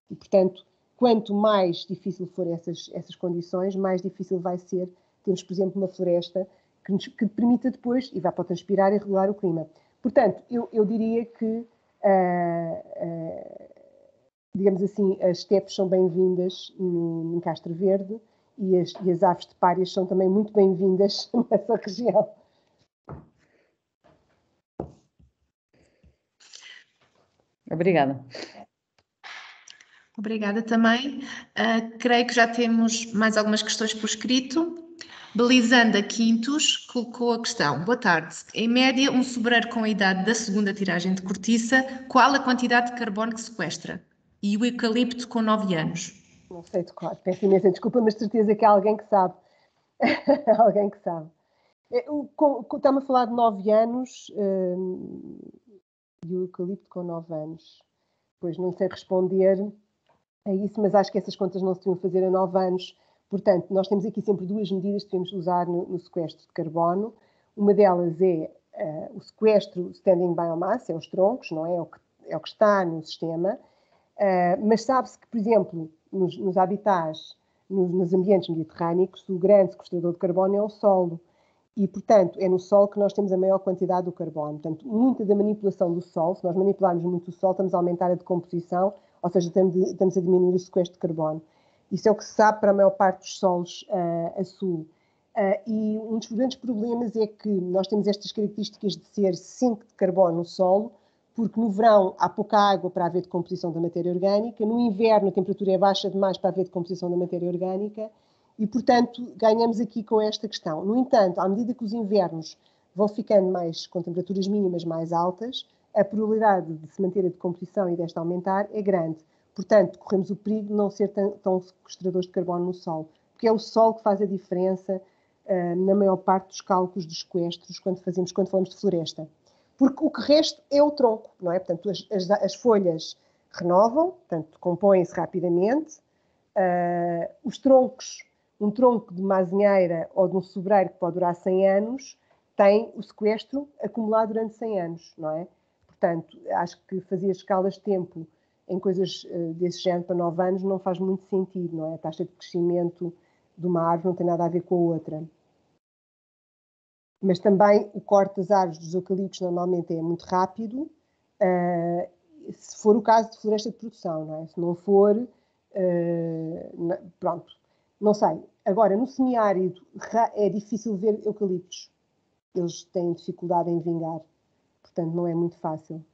E, portanto, quanto mais difícil for essas condições, mais difícil vai ser termos, por exemplo, uma floresta que permita depois, e vá para transpirar e regular o clima. Portanto, eu diria que, digamos assim, as estepes são bem-vindas em Castro Verde e as aves de párias são também muito bem-vindas nessa região. Obrigada. Obrigada também. Creio que já temos mais algumas questões por escrito. Belisanda Quintos colocou a questão. Boa tarde. Em média, um sobreiro com a idade da segunda tiragem de cortiça, qual a quantidade de carbono que sequestra? E o eucalipto com 9 anos? Não sei de cor, peço imensa desculpa, mas de certeza que há alguém que sabe. Alguém que sabe. Está-me a falar de 9 anos e o eucalipto com 9 anos. Pois não sei responder a isso, mas acho que essas contas não se deviam fazer a 9 anos. Portanto, nós temos aqui sempre duas medidas que devemos usar no sequestro de carbono. Uma delas é o sequestro standing biomass, é os troncos, não é? É o que está no sistema. Mas sabe-se que, por exemplo, nos habitats, nos ambientes mediterrâneos, o grande sequestrador de carbono é o solo. E, portanto, é no solo que nós temos a maior quantidade do carbono. Portanto, muita da manipulação do solo, se nós manipularmos muito o solo, estamos a aumentar a decomposição, ou seja, estamos a diminuir o sequestro de carbono. Isso é o que se sabe para a maior parte dos solos a sul. E um dos grandes problemas é que nós temos estas características de ser sink de carbono no solo, porque no verão há pouca água para haver decomposição da matéria orgânica, no inverno a temperatura é baixa demais para haver decomposição da matéria orgânica e, portanto, ganhamos aqui com esta questão. No entanto, à medida que os invernos vão ficando mais com temperaturas mínimas mais altas, a probabilidade de se manter a decomposição e desta aumentar é grande. Portanto, corremos o perigo de não ser tão sequestradores de carbono no solo, porque é o solo que faz a diferença na maior parte dos cálculos dos sequestros quando falamos de floresta. Porque o que resta é o tronco, não é? Portanto, as folhas renovam, portanto, compõem-se rapidamente. Os troncos, um tronco de uma azinheira ou de um sobreiro que pode durar 100 anos, tem o sequestro acumulado durante 100 anos, não é? Portanto, acho que fazer escalas de tempo em coisas desse género para 9 anos não faz muito sentido, não é? A taxa de crescimento de uma árvore não tem nada a ver com a outra. Mas também o corte das árvores dos eucaliptos normalmente é muito rápido, se for o caso de floresta de produção, não é? Se não for, pronto, não sei. Agora, no semiárido é difícil ver eucaliptos. Eles têm dificuldade em vingar, portanto não é muito fácil.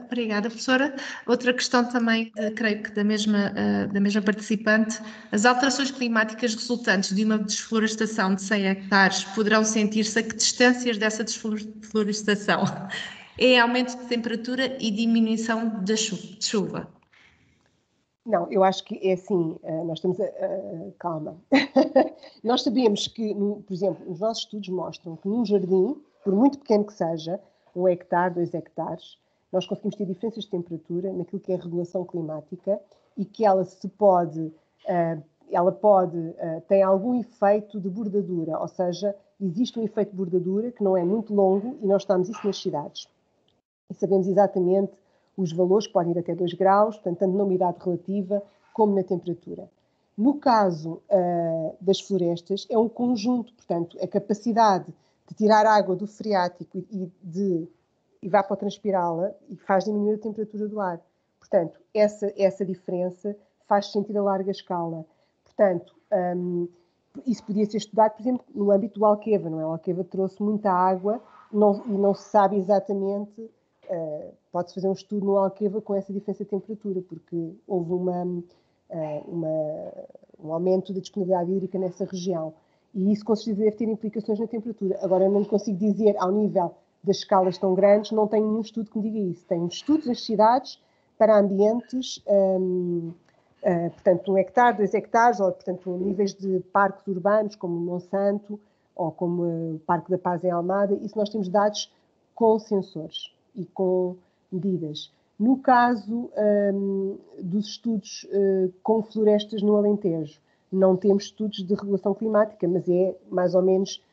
Obrigada, professora. Outra questão também, creio que da mesma participante, as alterações climáticas resultantes de uma desflorestação de 100 hectares poderão sentir-se a que distâncias dessa desflorestação? é aumento de temperatura e diminuição da chuva? Não, eu acho que é assim, nós estamos calma. Nós sabemos que, por exemplo, os nossos estudos mostram que num jardim, por muito pequeno que seja, 1 hectare, 2 hectares, nós conseguimos ter diferenças de temperatura naquilo que é a regulação climática e que ela tem algum efeito de bordadura, ou seja, existe um efeito de bordadura que não é muito longo e nós estamos isso nas cidades. E sabemos exatamente os valores que podem ir até 2 graus, portanto, tanto na umidade relativa como na temperatura. No caso das florestas, é um conjunto, portanto, a capacidade de tirar água do freático e de evapotranspirá-la e faz diminuir a temperatura do ar. Portanto, essa diferença faz sentido a larga escala. Portanto, isso podia ser estudado, por exemplo, no âmbito do Alqueva, não é? O Alqueva trouxe muita água e não se sabe exatamente. Pode-se fazer um estudo no Alqueva com essa diferença de temperatura, porque houve um aumento da disponibilidade hídrica nessa região. E isso, com certeza, deve ter implicações na temperatura. Agora, eu não consigo dizer, ao nível das escalas tão grandes, não tenho nenhum estudo que me diga isso. Tenho estudos nas cidades para ambientes, portanto, 1 hectare, 2 hectares, ou, portanto, níveis de parques urbanos, como Monsanto, ou como o Parque da Paz em Almada. Isso nós temos dados com sensores e com medidas. No caso dos estudos com florestas no Alentejo, não temos estudos de regulação climática, mas é mais ou menos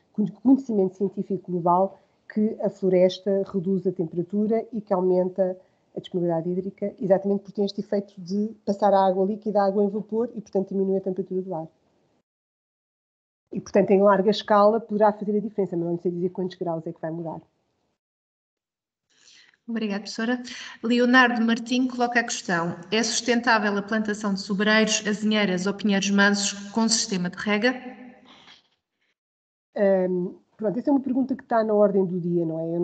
conhecimento científico global que a floresta reduz a temperatura e que aumenta a disponibilidade hídrica, exatamente porque tem este efeito de passar a água líquida, a água em vapor e, portanto, diminui a temperatura do ar. E, portanto, em larga escala poderá fazer a diferença, mas não sei dizer quantos graus é que vai mudar. Obrigada, professora. Leonardo Martim coloca a questão: é sustentável a plantação de sobreiros, azinheiras ou pinheiros mansos com sistema de rega? Pronto, essa é uma pergunta que está na ordem do dia, não é?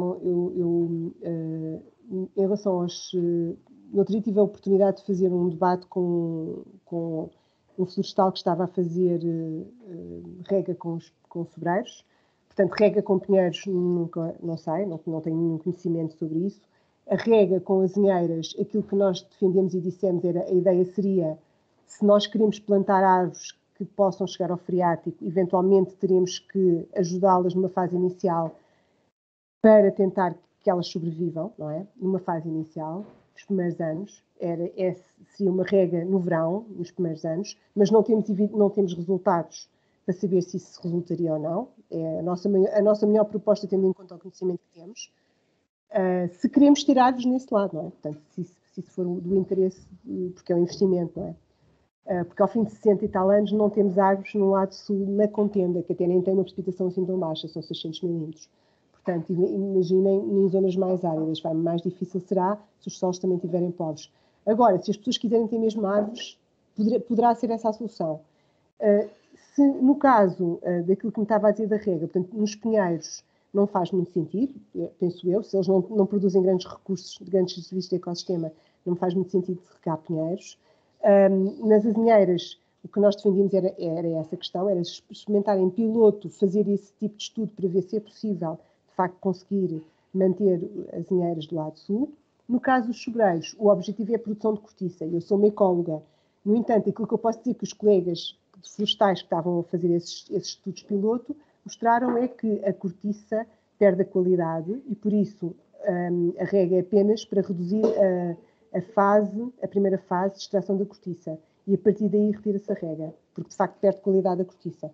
Em relação aos... No outro dia tive a oportunidade de fazer um debate com um florestal que estava a fazer rega com sobreiros. Portanto, rega com pinheiros nunca, não sei, não tenho nenhum conhecimento sobre isso. A rega com azinheiras, aquilo que nós defendemos e dissemos era, a ideia seria, se nós queremos plantar árvores que possam chegar ao freático, eventualmente teremos que ajudá-las numa fase inicial para tentar que elas sobrevivam, não é? Numa fase inicial, nos primeiros anos, seria uma rega no verão, nos primeiros anos, mas não temos resultados para saber se isso resultaria ou não. É a nossa melhor proposta, tendo em conta o conhecimento que temos. Se queremos ter árvores nesse lado, não é? Portanto, se isso for do interesse, porque é um investimento, não é? Porque ao fim de 60 e tal anos não temos árvores no lado sul, na contenda, que até nem tem uma precipitação assim tão baixa, são 600 milímetros. Portanto, imaginem em zonas mais áridas, mais difícil será se os solos também tiverem povos. Agora, se as pessoas quiserem ter mesmo árvores, poderá ser essa a solução. Se no caso daquilo que me estava a dizer da rega, portanto, nos pinheiros não faz muito sentido, penso eu, se eles não produzem grandes recursos, grandes serviços de ecossistema, não faz muito sentido regar pinheiros. Nas azinheiras, o que nós defendíamos era essa questão, era experimentar em piloto, fazer esse tipo de estudo para ver se é possível, de facto, conseguir manter as azinheiras do lado sul. No caso dos sobreiros, o objetivo é a produção de cortiça. Eu sou uma ecóloga. No entanto, aquilo que eu posso dizer que os colegas florestais que estavam a fazer esses estudos piloto mostraram é que a cortiça perde a qualidade e, por isso, a rega é apenas para reduzir a primeira fase de extração da cortiça. E, a partir daí, retira-se a rega, porque, de facto, perde qualidade a cortiça.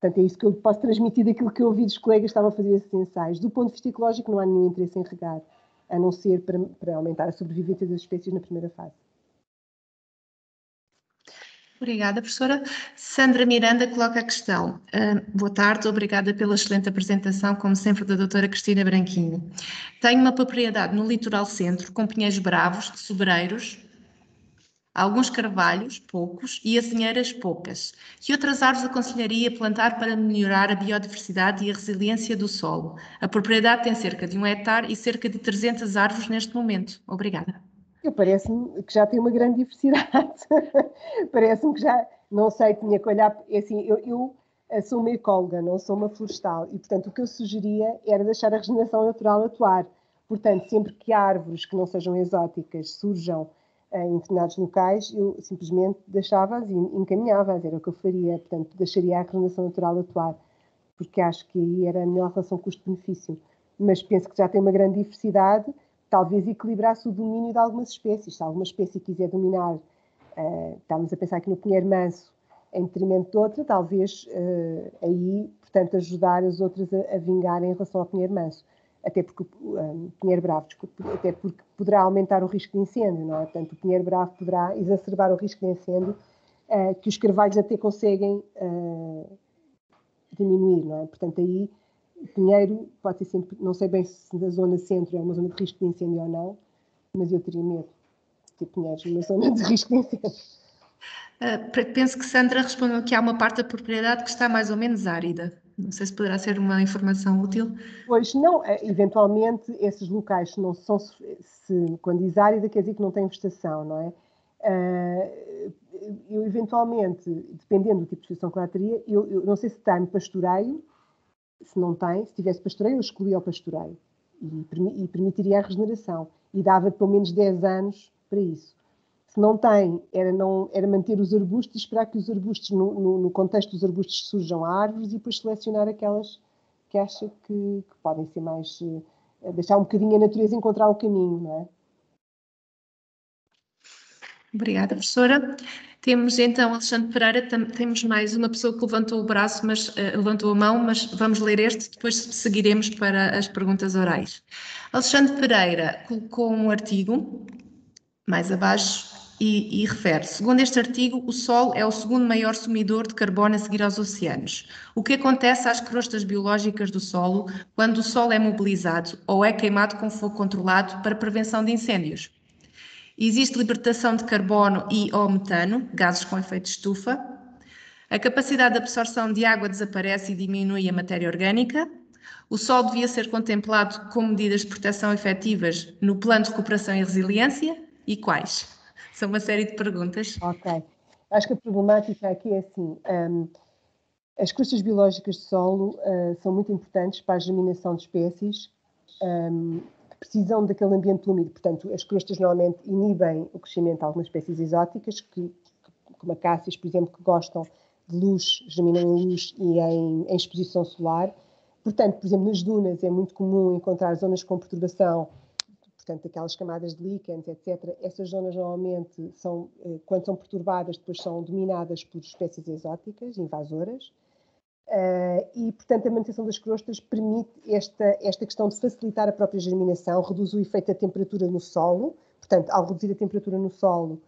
Portanto, é isso que eu posso transmitir daquilo que eu ouvi dos colegas que estavam a fazer esses ensaios. Do ponto de vista ecológico, não há nenhum interesse em regar, a não ser para aumentar a sobrevivência das espécies na primeira fase. Obrigada, professora. Sandra Miranda coloca a questão. Boa tarde, obrigada pela excelente apresentação, como sempre, da doutora Cristina Branquinho. Tenho uma propriedade no litoral centro, com pinheiros bravos, sobreiros, alguns carvalhos, poucos, e azinheiras, poucas. Que outras árvores aconselharia plantar para melhorar a biodiversidade e a resiliência do solo? A propriedade tem cerca de 1 hectare e cerca de 300 árvores neste momento. Obrigada. Parece-me que já tem uma grande diversidade. Parece-me que já, não sei, tinha que olhar, assim, eu sou uma ecóloga, não sou uma florestal, e portanto o que eu sugeria era deixar a regeneração natural atuar. Portanto, sempre que árvores que não sejam exóticas surjam em determinados locais, eu simplesmente deixava-as e encaminhava-as, era o que eu faria. Portanto, deixaria a regeneração natural atuar, porque acho que aí era a melhor relação custo-benefício. Mas penso que já tem uma grande diversidade, talvez equilibrasse o domínio de algumas espécies. Se alguma espécie quiser dominar, estamos a pensar aqui no pinheiro manso, em detrimento de outra, talvez aí, portanto, ajudar as outras a vingarem em relação ao pinheiro manso. Até porque o pinheiro bravo, desculpe, até porque poderá aumentar o risco de incêndio, não é? Portanto, o pinheiro bravo poderá exacerbar o risco de incêndio, que os carvalhos até conseguem diminuir, não é? Portanto, aí o pinheiro pode ser sempre, não sei bem se na zona centro é uma zona de risco de incêndio ou não, mas eu teria medo de ter pinheiros numa zona de risco de incêndio. Penso que Sandra respondeu que há uma parte da propriedade que está mais ou menos árida. Não sei se poderá ser uma informação útil. Pois não, eventualmente esses locais não são, quando diz árida quer dizer que não tem vegetação, não é? Eu eventualmente, dependendo do tipo de vegetação que lá teria, eu não sei se tem pastoreio, se não tem, se tivesse pastoreio eu excluía o pastoreio e permitiria a regeneração e dava pelo menos 10 anos para isso. Se não tem, era manter os arbustos e esperar que os arbustos, no contexto dos arbustos, surjam árvores e depois selecionar aquelas que acha que podem ser mais... deixar um bocadinho a natureza encontrar o caminho, não é? Obrigada, professora. Temos então Alexandre Pereira, temos mais uma pessoa que levantou o braço, mas levantou a mão, mas vamos ler este, depois seguiremos para as perguntas orais. Alexandre Pereira colocou um artigo mais abaixo e refere: segundo este artigo, o Sol é o segundo maior sumidor de carbono a seguir aos oceanos. O que acontece às crostas biológicas do solo quando o Sol é mobilizado ou é queimado com fogo controlado para prevenção de incêndios? Existe libertação de carbono e ou metano, gases com efeito de estufa. A capacidade de absorção de água desaparece e diminui a matéria orgânica. O Sol devia ser contemplado com medidas de proteção efetivas no plano de recuperação e resiliência? E quais? São uma série de perguntas. Ok. Acho que a problemática aqui é assim, as crostas biológicas de solo são muito importantes para a germinação de espécies que precisam daquele ambiente úmido. Portanto, as crostas normalmente inibem o crescimento de algumas espécies exóticas, como acácias, por exemplo, que gostam de luz, germinam em luz e em exposição solar. Portanto, por exemplo, nas dunas é muito comum encontrar zonas com perturbação, portanto, aquelas camadas de líquens, etc. Essas zonas normalmente são, quando são perturbadas, depois são dominadas por espécies exóticas, invasoras. E, portanto, a manutenção das crostas permite esta questão de facilitar a própria germinação, reduz o efeito da temperatura no solo, portanto, ao reduzir a temperatura no solo,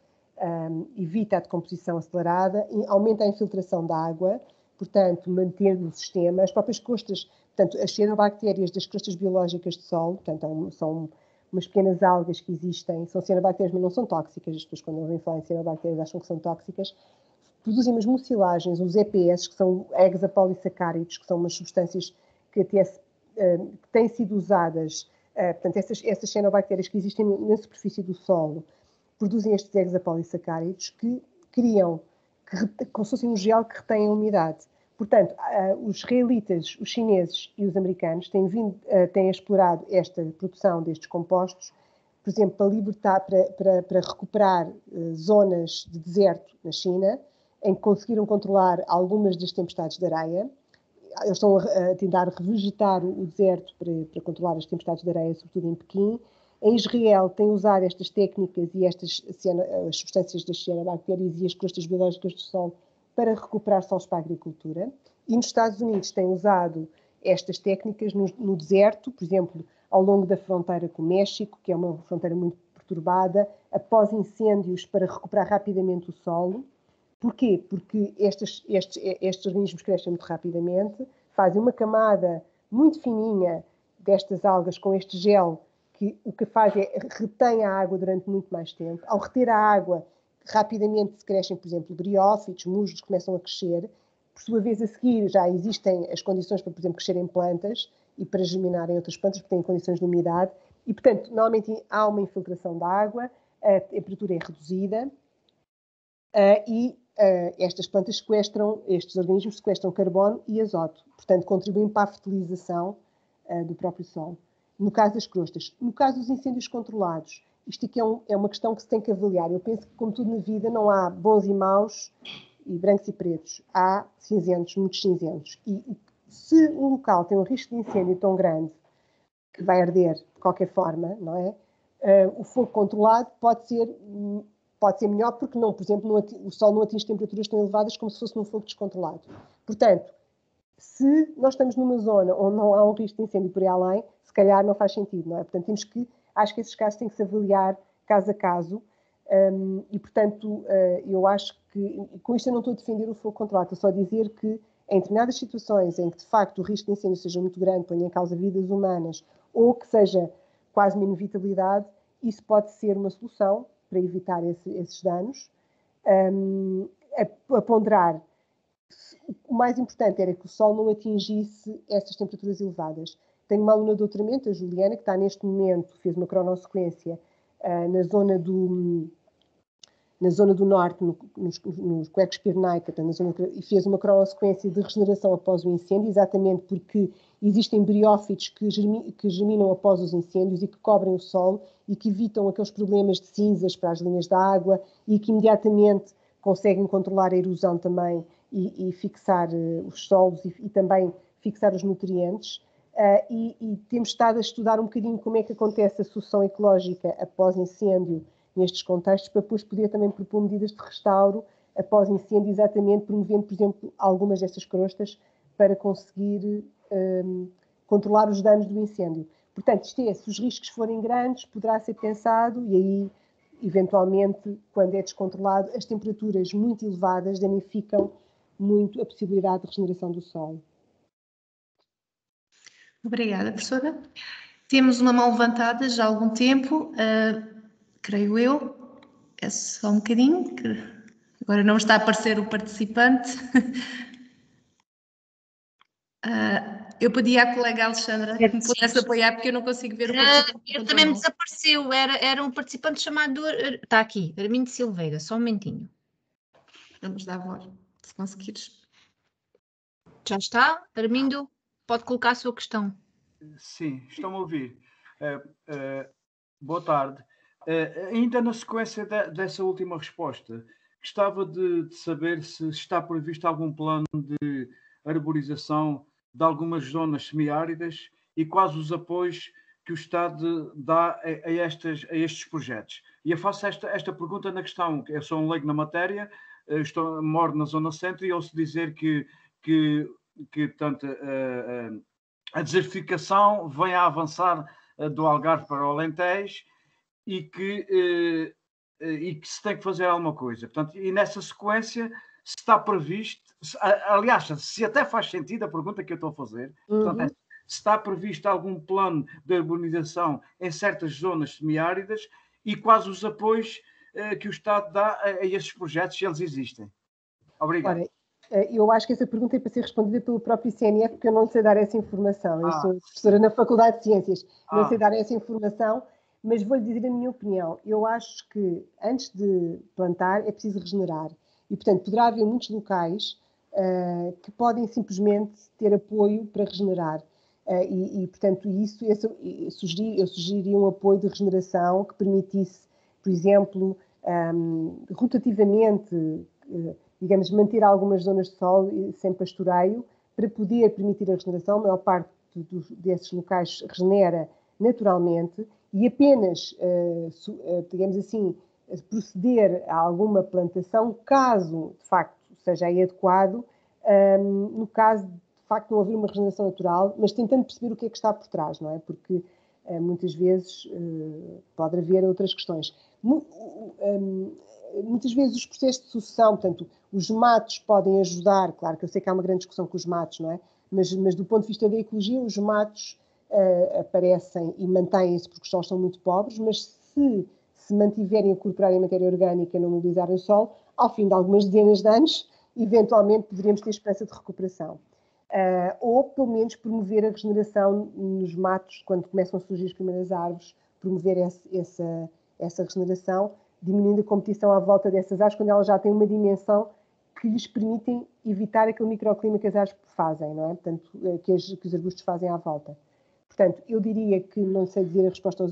evita a decomposição acelerada, e aumenta a infiltração da água, portanto, mantendo o sistema. As próprias crostas, portanto, as cianobactérias das crostas biológicas de solo, portanto, são umas pequenas algas que existem, são cianobactérias, mas não são tóxicas, as pessoas quando ouvem falar em cianobactérias acham que são tóxicas, produzem umas mucilagens, os EPS, que são hexapolissacáridos, que são umas substâncias que até que têm sido usadas, portanto, essas cianobactérias que existem na superfície do solo, produzem estes hexapolissacáridos que criam, como se fosse um gel que retém a umidade. Portanto, os israelitas, os chineses e os americanos têm explorado esta produção destes compostos, por exemplo, para libertar, para recuperar zonas de deserto na China, em que conseguiram controlar algumas das tempestades de areia. Eles estão a tentar revegetar o deserto para controlar as tempestades de areia, sobretudo em Pequim. Em Israel, têm usado estas técnicas e as substâncias das cianobactérias e as crostas biológicas do solo para recuperar solos para a agricultura. E nos Estados Unidos têm usado estas técnicas no deserto, por exemplo, ao longo da fronteira com o México, que é uma fronteira muito perturbada, após incêndios, para recuperar rapidamente o solo. Porquê? Porque estes organismos crescem muito rapidamente, fazem uma camada muito fininha destas algas com este gel, que o que faz é retém a água durante muito mais tempo. Ao reter a água, rapidamente se crescem, por exemplo, briófitos, musgos começam a crescer. Por sua vez, a seguir, já existem as condições para, por exemplo, crescerem plantas e para germinarem outras plantas, porque têm condições de umidade. E, portanto, normalmente há uma infiltração da água, a temperatura é reduzida e estas plantas estes organismos sequestram carbono e azoto, portanto contribuem para a fertilização do próprio solo. no caso das crostas. No caso dos incêndios controlados, isto aqui é uma questão que se tem que avaliar. Eu penso que, como tudo na vida, não há bons e maus, e brancos e pretos. Há cinzentos, muitos cinzentos. E se um local tem um risco de incêndio tão grande, que vai arder de qualquer forma, não é? O fogo controlado pode ser melhor porque, não, por exemplo, o sol não atinge temperaturas tão elevadas como se fosse num fogo descontrolado. Portanto, se nós estamos numa zona onde não há um risco de incêndio por aí além, se calhar não faz sentido, não é? Portanto, acho que esses casos têm que se avaliar caso a caso, e, portanto, eu acho que, com isto eu não estou a defender o fogo controlado, estou só a dizer que em determinadas situações em que, de facto, o risco de incêndio seja muito grande, ponha em causa vidas humanas, ou que seja quase uma inevitabilidade, isso pode ser uma solução para evitar esses danos. A ponderar, o mais importante era que o sol não atingisse essas temperaturas elevadas. Tenho uma aluna de doutoramento, a Juliana, que está neste momento, fez uma cronossequência na zona do norte, nos Cuecos Pirenaica, e fez uma cronossequência de regeneração após o incêndio, exatamente porque existem briófitos que germinam após os incêndios e que cobrem o solo e que evitam aqueles problemas de cinzas para as linhas de água e que imediatamente conseguem controlar a erosão também e fixar os solos e também fixar os nutrientes. E temos estado a estudar um bocadinho como é que acontece a sucessão ecológica após incêndio nestes contextos, para depois poder também propor medidas de restauro após incêndio, exatamente promovendo, por exemplo, algumas destas crostas para conseguir controlar os danos do incêndio. Portanto, se os riscos forem grandes, poderá ser pensado e aí, eventualmente, quando é descontrolado, as temperaturas muito elevadas danificam muito a possibilidade de regeneração do solo. Obrigada, professora. Temos uma mão levantada já há algum tempo, creio eu. É só um bocadinho, que agora não está a aparecer o participante. Eu pedi à colega Alexandra que me pudesse apoiar, porque eu não consigo ver o participante. Eu também me desapareceu, era um participante chamado... Está aqui, Armindo Silveira, só um momentinho. Vamos dar voz, se conseguires. Já está? Armindo, pode colocar a sua questão. Sim, estão a ouvir. Boa tarde. Ainda na sequência dessa última resposta, gostava de saber se está previsto algum plano de arborização de algumas zonas semiáridas e quais os apoios que o Estado dá a estes projetos. E eu faço esta pergunta na questão, eu sou um leigo na matéria, moro na zona centro e ouço dizer que portanto, a desertificação vem a avançar do Algarve para o Alentejo e que se tem que fazer alguma coisa. Portanto, e nessa sequência, se está previsto, aliás, se até faz sentido a pergunta que eu estou a fazer, portanto, se está previsto algum plano de urbanização em certas zonas semiáridas e quais os apoios que o Estado dá a esses projetos, se eles existem. Obrigado. Ora, eu acho que essa pergunta é para ser respondida pelo próprio CNF, porque eu não sei dar essa informação. Eu sou professora na Faculdade de Ciências, não sei dar essa informação, mas vou-lhe dizer a minha opinião. Eu acho que, antes de plantar, é preciso regenerar. E, portanto, poderá haver muitos locais que podem simplesmente ter apoio para regenerar. Portanto, eu sugeriria um apoio de regeneração que permitisse, por exemplo, rotativamente, digamos, manter algumas zonas de solo sem pastoreio, para poder permitir a regeneração. A maior parte desses locais regenera naturalmente e apenas, digamos assim, proceder a alguma plantação, caso, de facto, seja aí adequado, no caso, de facto, não haver uma regeneração natural, mas tentando perceber o que é que está por trás, não é? Porque muitas vezes pode haver outras questões. Muitas vezes os processos de sucessão, portanto, os matos podem ajudar, claro que eu sei que há uma grande discussão com os matos, não é? Mas do ponto de vista da ecologia, os matos aparecem e mantêm-se porque os solos são muito pobres, mas se mantiverem a incorporarem matéria orgânica e não mobilizarem o solo, ao fim de algumas dezenas de anos, eventualmente poderíamos ter esperança de recuperação. Ou, pelo menos, promover a regeneração nos matos, quando começam a surgir as primeiras árvores, promover essa regeneração, diminuindo a competição à volta dessas árvores, quando elas já têm uma dimensão que lhes permitem evitar aquele microclima que as árvores fazem, não é? Portanto, que os arbustos fazem à volta. portanto, eu diria que, não sei dizer a resposta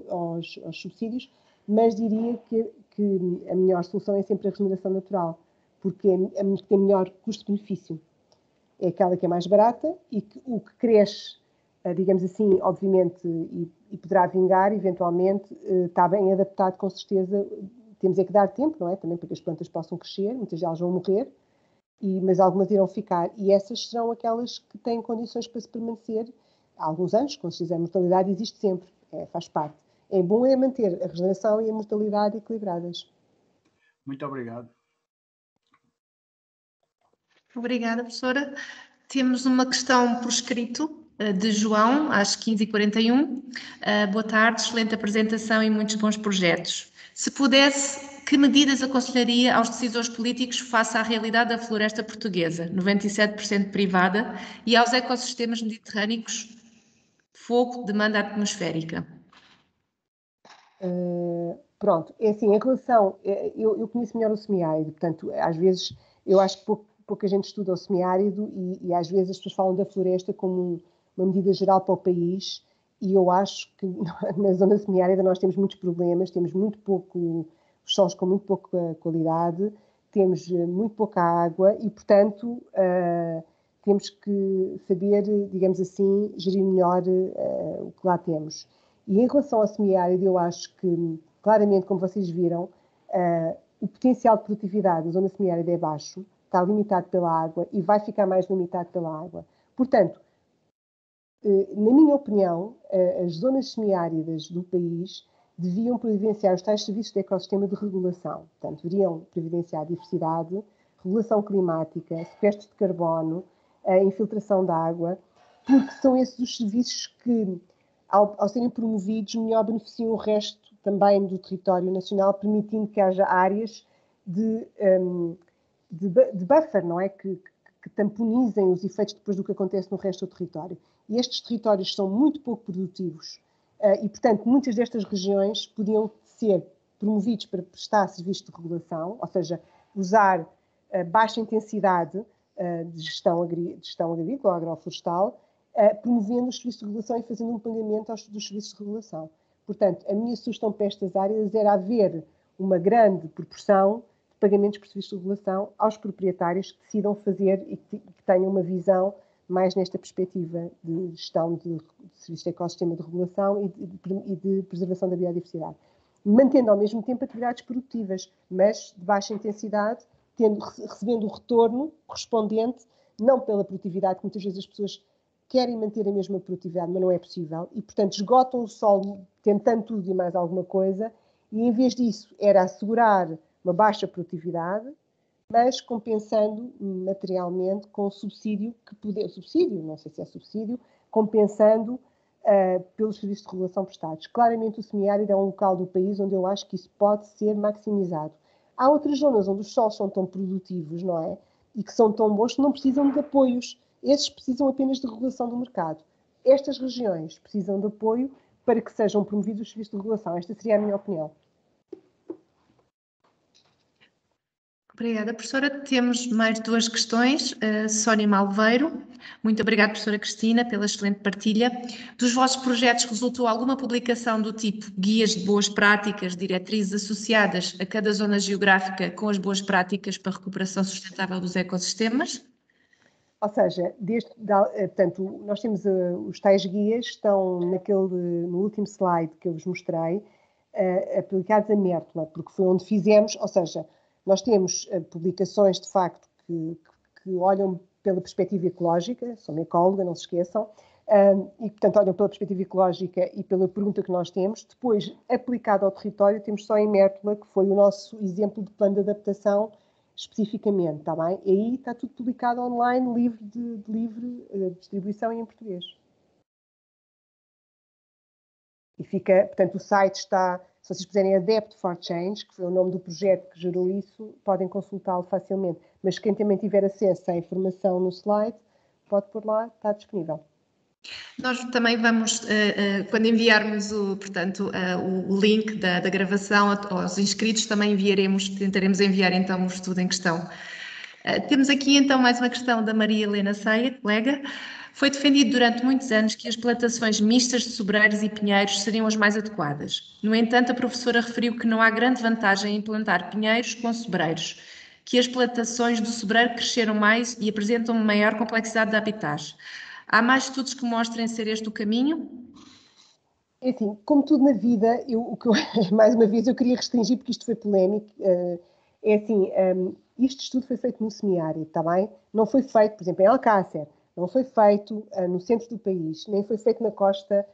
aos subsídios, mas diria que a melhor solução é sempre a regeneração natural, porque tem melhor custo-benefício. É aquela que é mais barata e que o que cresce, digamos assim, obviamente, e poderá vingar, eventualmente, está bem adaptado, com certeza. Temos é que dar tempo, não é? Também para que as plantas possam crescer, muitas delas vão morrer, mas algumas irão ficar. E essas serão aquelas que têm condições para se permanecer há alguns anos, com certeza a mortalidade existe sempre, faz parte. É bom manter a regeneração e a mortalidade equilibradas. Muito obrigado. Obrigada, professora. Temos uma questão por escrito de João, às 15h41. Boa tarde, excelente apresentação e muitos bons projetos. Se pudesse, que medidas aconselharia aos decisores políticos face à realidade da floresta portuguesa, 97% privada, e aos ecossistemas mediterrâneos, fogo, demanda atmosférica? Pronto, é assim, em relação, eu conheço melhor o semiárido, portanto, às vezes, eu acho que pouca gente estuda o semiárido e às vezes as pessoas falam da floresta como uma medida geral para o país, e eu acho que na zona semiárida nós temos muitos problemas, temos muito pouco, os solos com muito pouca qualidade, temos muito pouca água e, portanto, temos que saber, digamos assim, gerir melhor o que lá temos. E em relação ao semiárido, eu acho que, claramente, como vocês viram, o potencial de produtividade da zona semiárida é baixo, está limitado pela água e vai ficar mais limitado pela água. Portanto, na minha opinião, as zonas semiáridas do país deviam providenciar os tais serviços de ecossistema de regulação. Portanto, deveriam providenciar diversidade, regulação climática, sequestro de carbono, infiltração de água, porque são esses os serviços que, ao serem promovidos, melhor beneficiam o resto também do território nacional, permitindo que haja áreas de buffer, não é? Que tamponizem os efeitos depois do que acontece no resto do território. E estes territórios são muito pouco produtivos e, portanto, muitas destas regiões podiam ser promovidos para prestar serviços de regulação, ou seja, usar baixa intensidade de gestão agrícola, agroflorestal, promovendo os serviços de regulação e fazendo um pagamento dos serviços de regulação. Portanto, a minha sugestão para estas áreas era haver uma grande proporção de pagamentos por serviços de regulação aos proprietários que decidam fazer e que tenham uma visão mais nesta perspectiva de gestão de serviços de ecossistema de regulação e de preservação da biodiversidade. Mantendo ao mesmo tempo atividades produtivas, mas de baixa intensidade, recebendo o retorno correspondente, não pela produtividade, que muitas vezes as pessoas querem manter a mesma produtividade, mas não é possível, e, portanto, esgotam o solo tentando tudo e mais alguma coisa, e, em vez disso, era assegurar uma baixa produtividade, mas compensando materialmente com subsídio, não sei se é subsídio, compensando pelos serviços de regulação prestados. Claramente o semiárido é um local do país onde eu acho que isso pode ser maximizado. Há outras zonas onde os solos são tão produtivos, não é? E que são tão bons que não precisam de apoios. Esses precisam apenas de regulação do mercado. Estas regiões precisam de apoio para que sejam promovidos os serviços de regulação. Esta seria a minha opinião. Obrigada, professora. Temos mais duas questões. Sónia Malveiro. Muito obrigada, professora Cristina, pela excelente partilha. Dos vossos projetos resultou alguma publicação do tipo guias de boas práticas, diretrizes associadas a cada zona geográfica com as boas práticas para a recuperação sustentável dos ecossistemas? Ou seja, portanto, nós temos os tais guias, estão no último slide que eu vos mostrei, aplicados a Mértola, porque foi onde fizemos, ou seja, nós temos publicações, de facto, que olham pela perspectiva ecológica, sou uma ecóloga, não se esqueçam, e, portanto, olham pela perspectiva ecológica e pela pergunta que nós temos. Depois, aplicado ao território, temos só em Mértola, que foi o nosso exemplo de plano de adaptação especificamente, está bem? E aí está tudo publicado online, livre de livre distribuição e em português. E fica, portanto, o site está, se vocês puserem Adapt for Change, que foi o nome do projeto que gerou isso, podem consultá-lo facilmente. Mas quem também tiver acesso à informação no slide, pode pôr lá, está disponível. Nós também vamos, quando enviarmos o link da gravação aos inscritos, também tentaremos enviar então o estudo em questão. Temos aqui então mais uma questão da Maria Helena Ceia, colega. Foi defendido durante muitos anos que as plantações mistas de sobreiros e pinheiros seriam as mais adequadas. No entanto, a professora referiu que não há grande vantagem em plantar pinheiros com sobreiros, que as plantações do sobreiro cresceram mais e apresentam maior complexidade de habitats. Há mais estudos que mostrem ser este o caminho? É assim, como tudo na vida, mais uma vez eu queria restringir porque isto foi polémico. É assim, este estudo foi feito no semiárido, está bem? Não foi feito, por exemplo, em Alcácer, não foi feito no centro do país, nem foi feito na costa,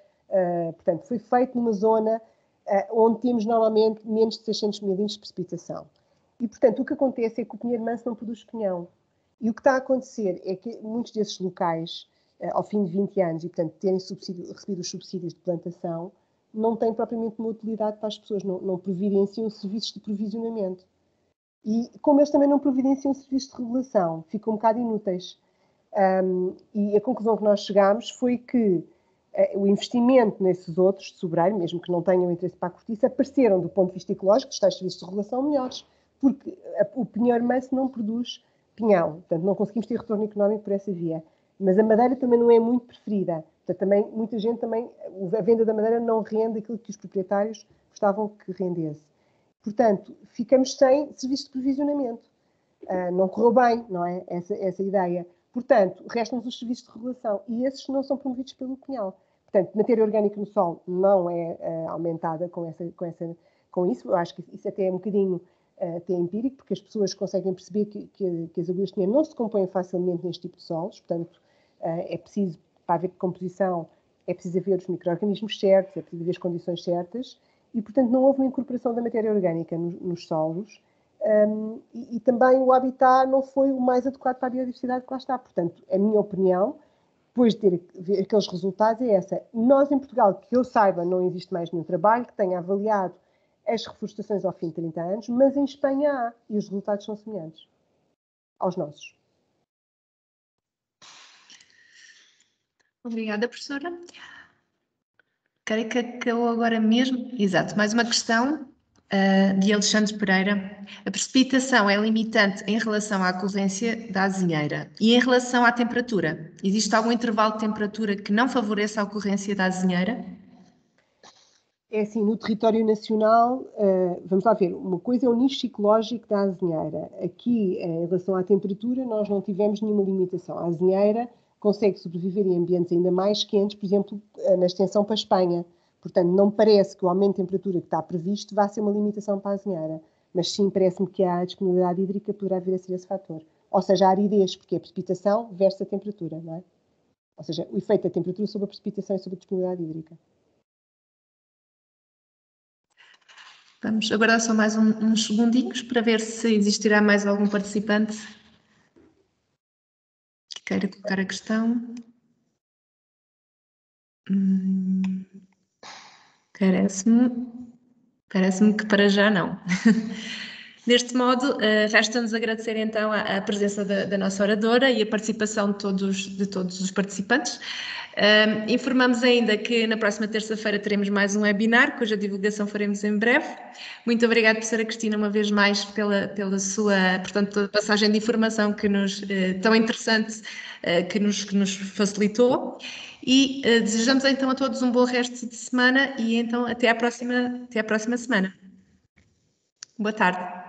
portanto, foi feito numa zona onde temos normalmente menos de 600 milímetros de precipitação. E, portanto, o que acontece é que o pinheiro manso não produz pinhão. E o que está a acontecer é que muitos desses locais, ao fim de 20 anos, e, portanto, terem recebido os subsídios de plantação, não têm propriamente uma utilidade para as pessoas, não providenciam serviços de provisionamento. E como eles também não providenciam serviços de regulação, ficam um bocado inúteis. E a conclusão que nós chegámos foi que o investimento nesses outros de sobreiro, mesmo que não tenham interesse para a cortiça, apareceram do ponto de vista ecológico, dos tais serviços de regulação melhores, porque o pinheiro manso não produz pinhão, portanto não conseguimos ter retorno económico por essa via. Mas a madeira também não é muito preferida, portanto também, muita gente também, a venda da madeira não rende aquilo que os proprietários gostavam que rendesse. Portanto, ficamos sem serviço de provisionamento. Não correu bem, não é? Essa ideia. Portanto, restam-nos os serviços de regulação e esses não são promovidos pelo pinhal. Portanto, matéria orgânica no solo não é aumentada com isso. Eu acho que isso até é um bocadinho até empírico, porque as pessoas conseguem perceber que as agulhas de pinheiro não se compõem facilmente neste tipo de solos. Portanto, é preciso, para haver composição, é preciso haver os micro-organismos certos, é preciso haver as condições certas. E, portanto, não houve uma incorporação da matéria orgânica nos solos e também o habitat não foi o mais adequado para a biodiversidade que lá está. Portanto, a minha opinião, depois de ter aqueles resultados, é essa. Nós, em Portugal, que eu saiba, não existe mais nenhum trabalho que tenha avaliado as reflorestações ao fim de 30 anos, mas em Espanha há, e os resultados são semelhantes aos nossos. Obrigada, professora. Creio que acabou agora mesmo. Exato, mais uma questão de Alexandre Pereira. A precipitação é limitante em relação à ocorrência da azinheira e em relação à temperatura. Existe algum intervalo de temperatura que não favoreça a ocorrência da azinheira? É assim, no território nacional, vamos lá ver, uma coisa é o nicho ecológico da azinheira. Aqui, em relação à temperatura, nós não tivemos nenhuma limitação. A azinheira consegue sobreviver em ambientes ainda mais quentes, por exemplo, na extensão para a Espanha. Portanto, não parece que o aumento de temperatura que está previsto vá ser uma limitação para a azinheira, mas sim parece-me que a disponibilidade hídrica poderá vir a ser esse fator. Ou seja, a aridez, porque a precipitação versus a temperatura, não é? Ou seja, o efeito da temperatura sobre a precipitação e sobre a disponibilidade hídrica. Vamos aguardar só mais uns segundinhos para ver se existirá mais algum participante que queira colocar a questão. Parece-me que para já não. Deste modo, resta-nos agradecer então a presença da nossa oradora e a participação de todos os participantes. Informamos ainda que na próxima terça-feira teremos mais um webinar, cuja divulgação faremos em breve. Muito obrigada, professora Cristina, uma vez mais pela sua, portanto, passagem de informação tão interessante que nos facilitou. E desejamos então a todos um bom resto de semana e então até à próxima semana. Boa tarde.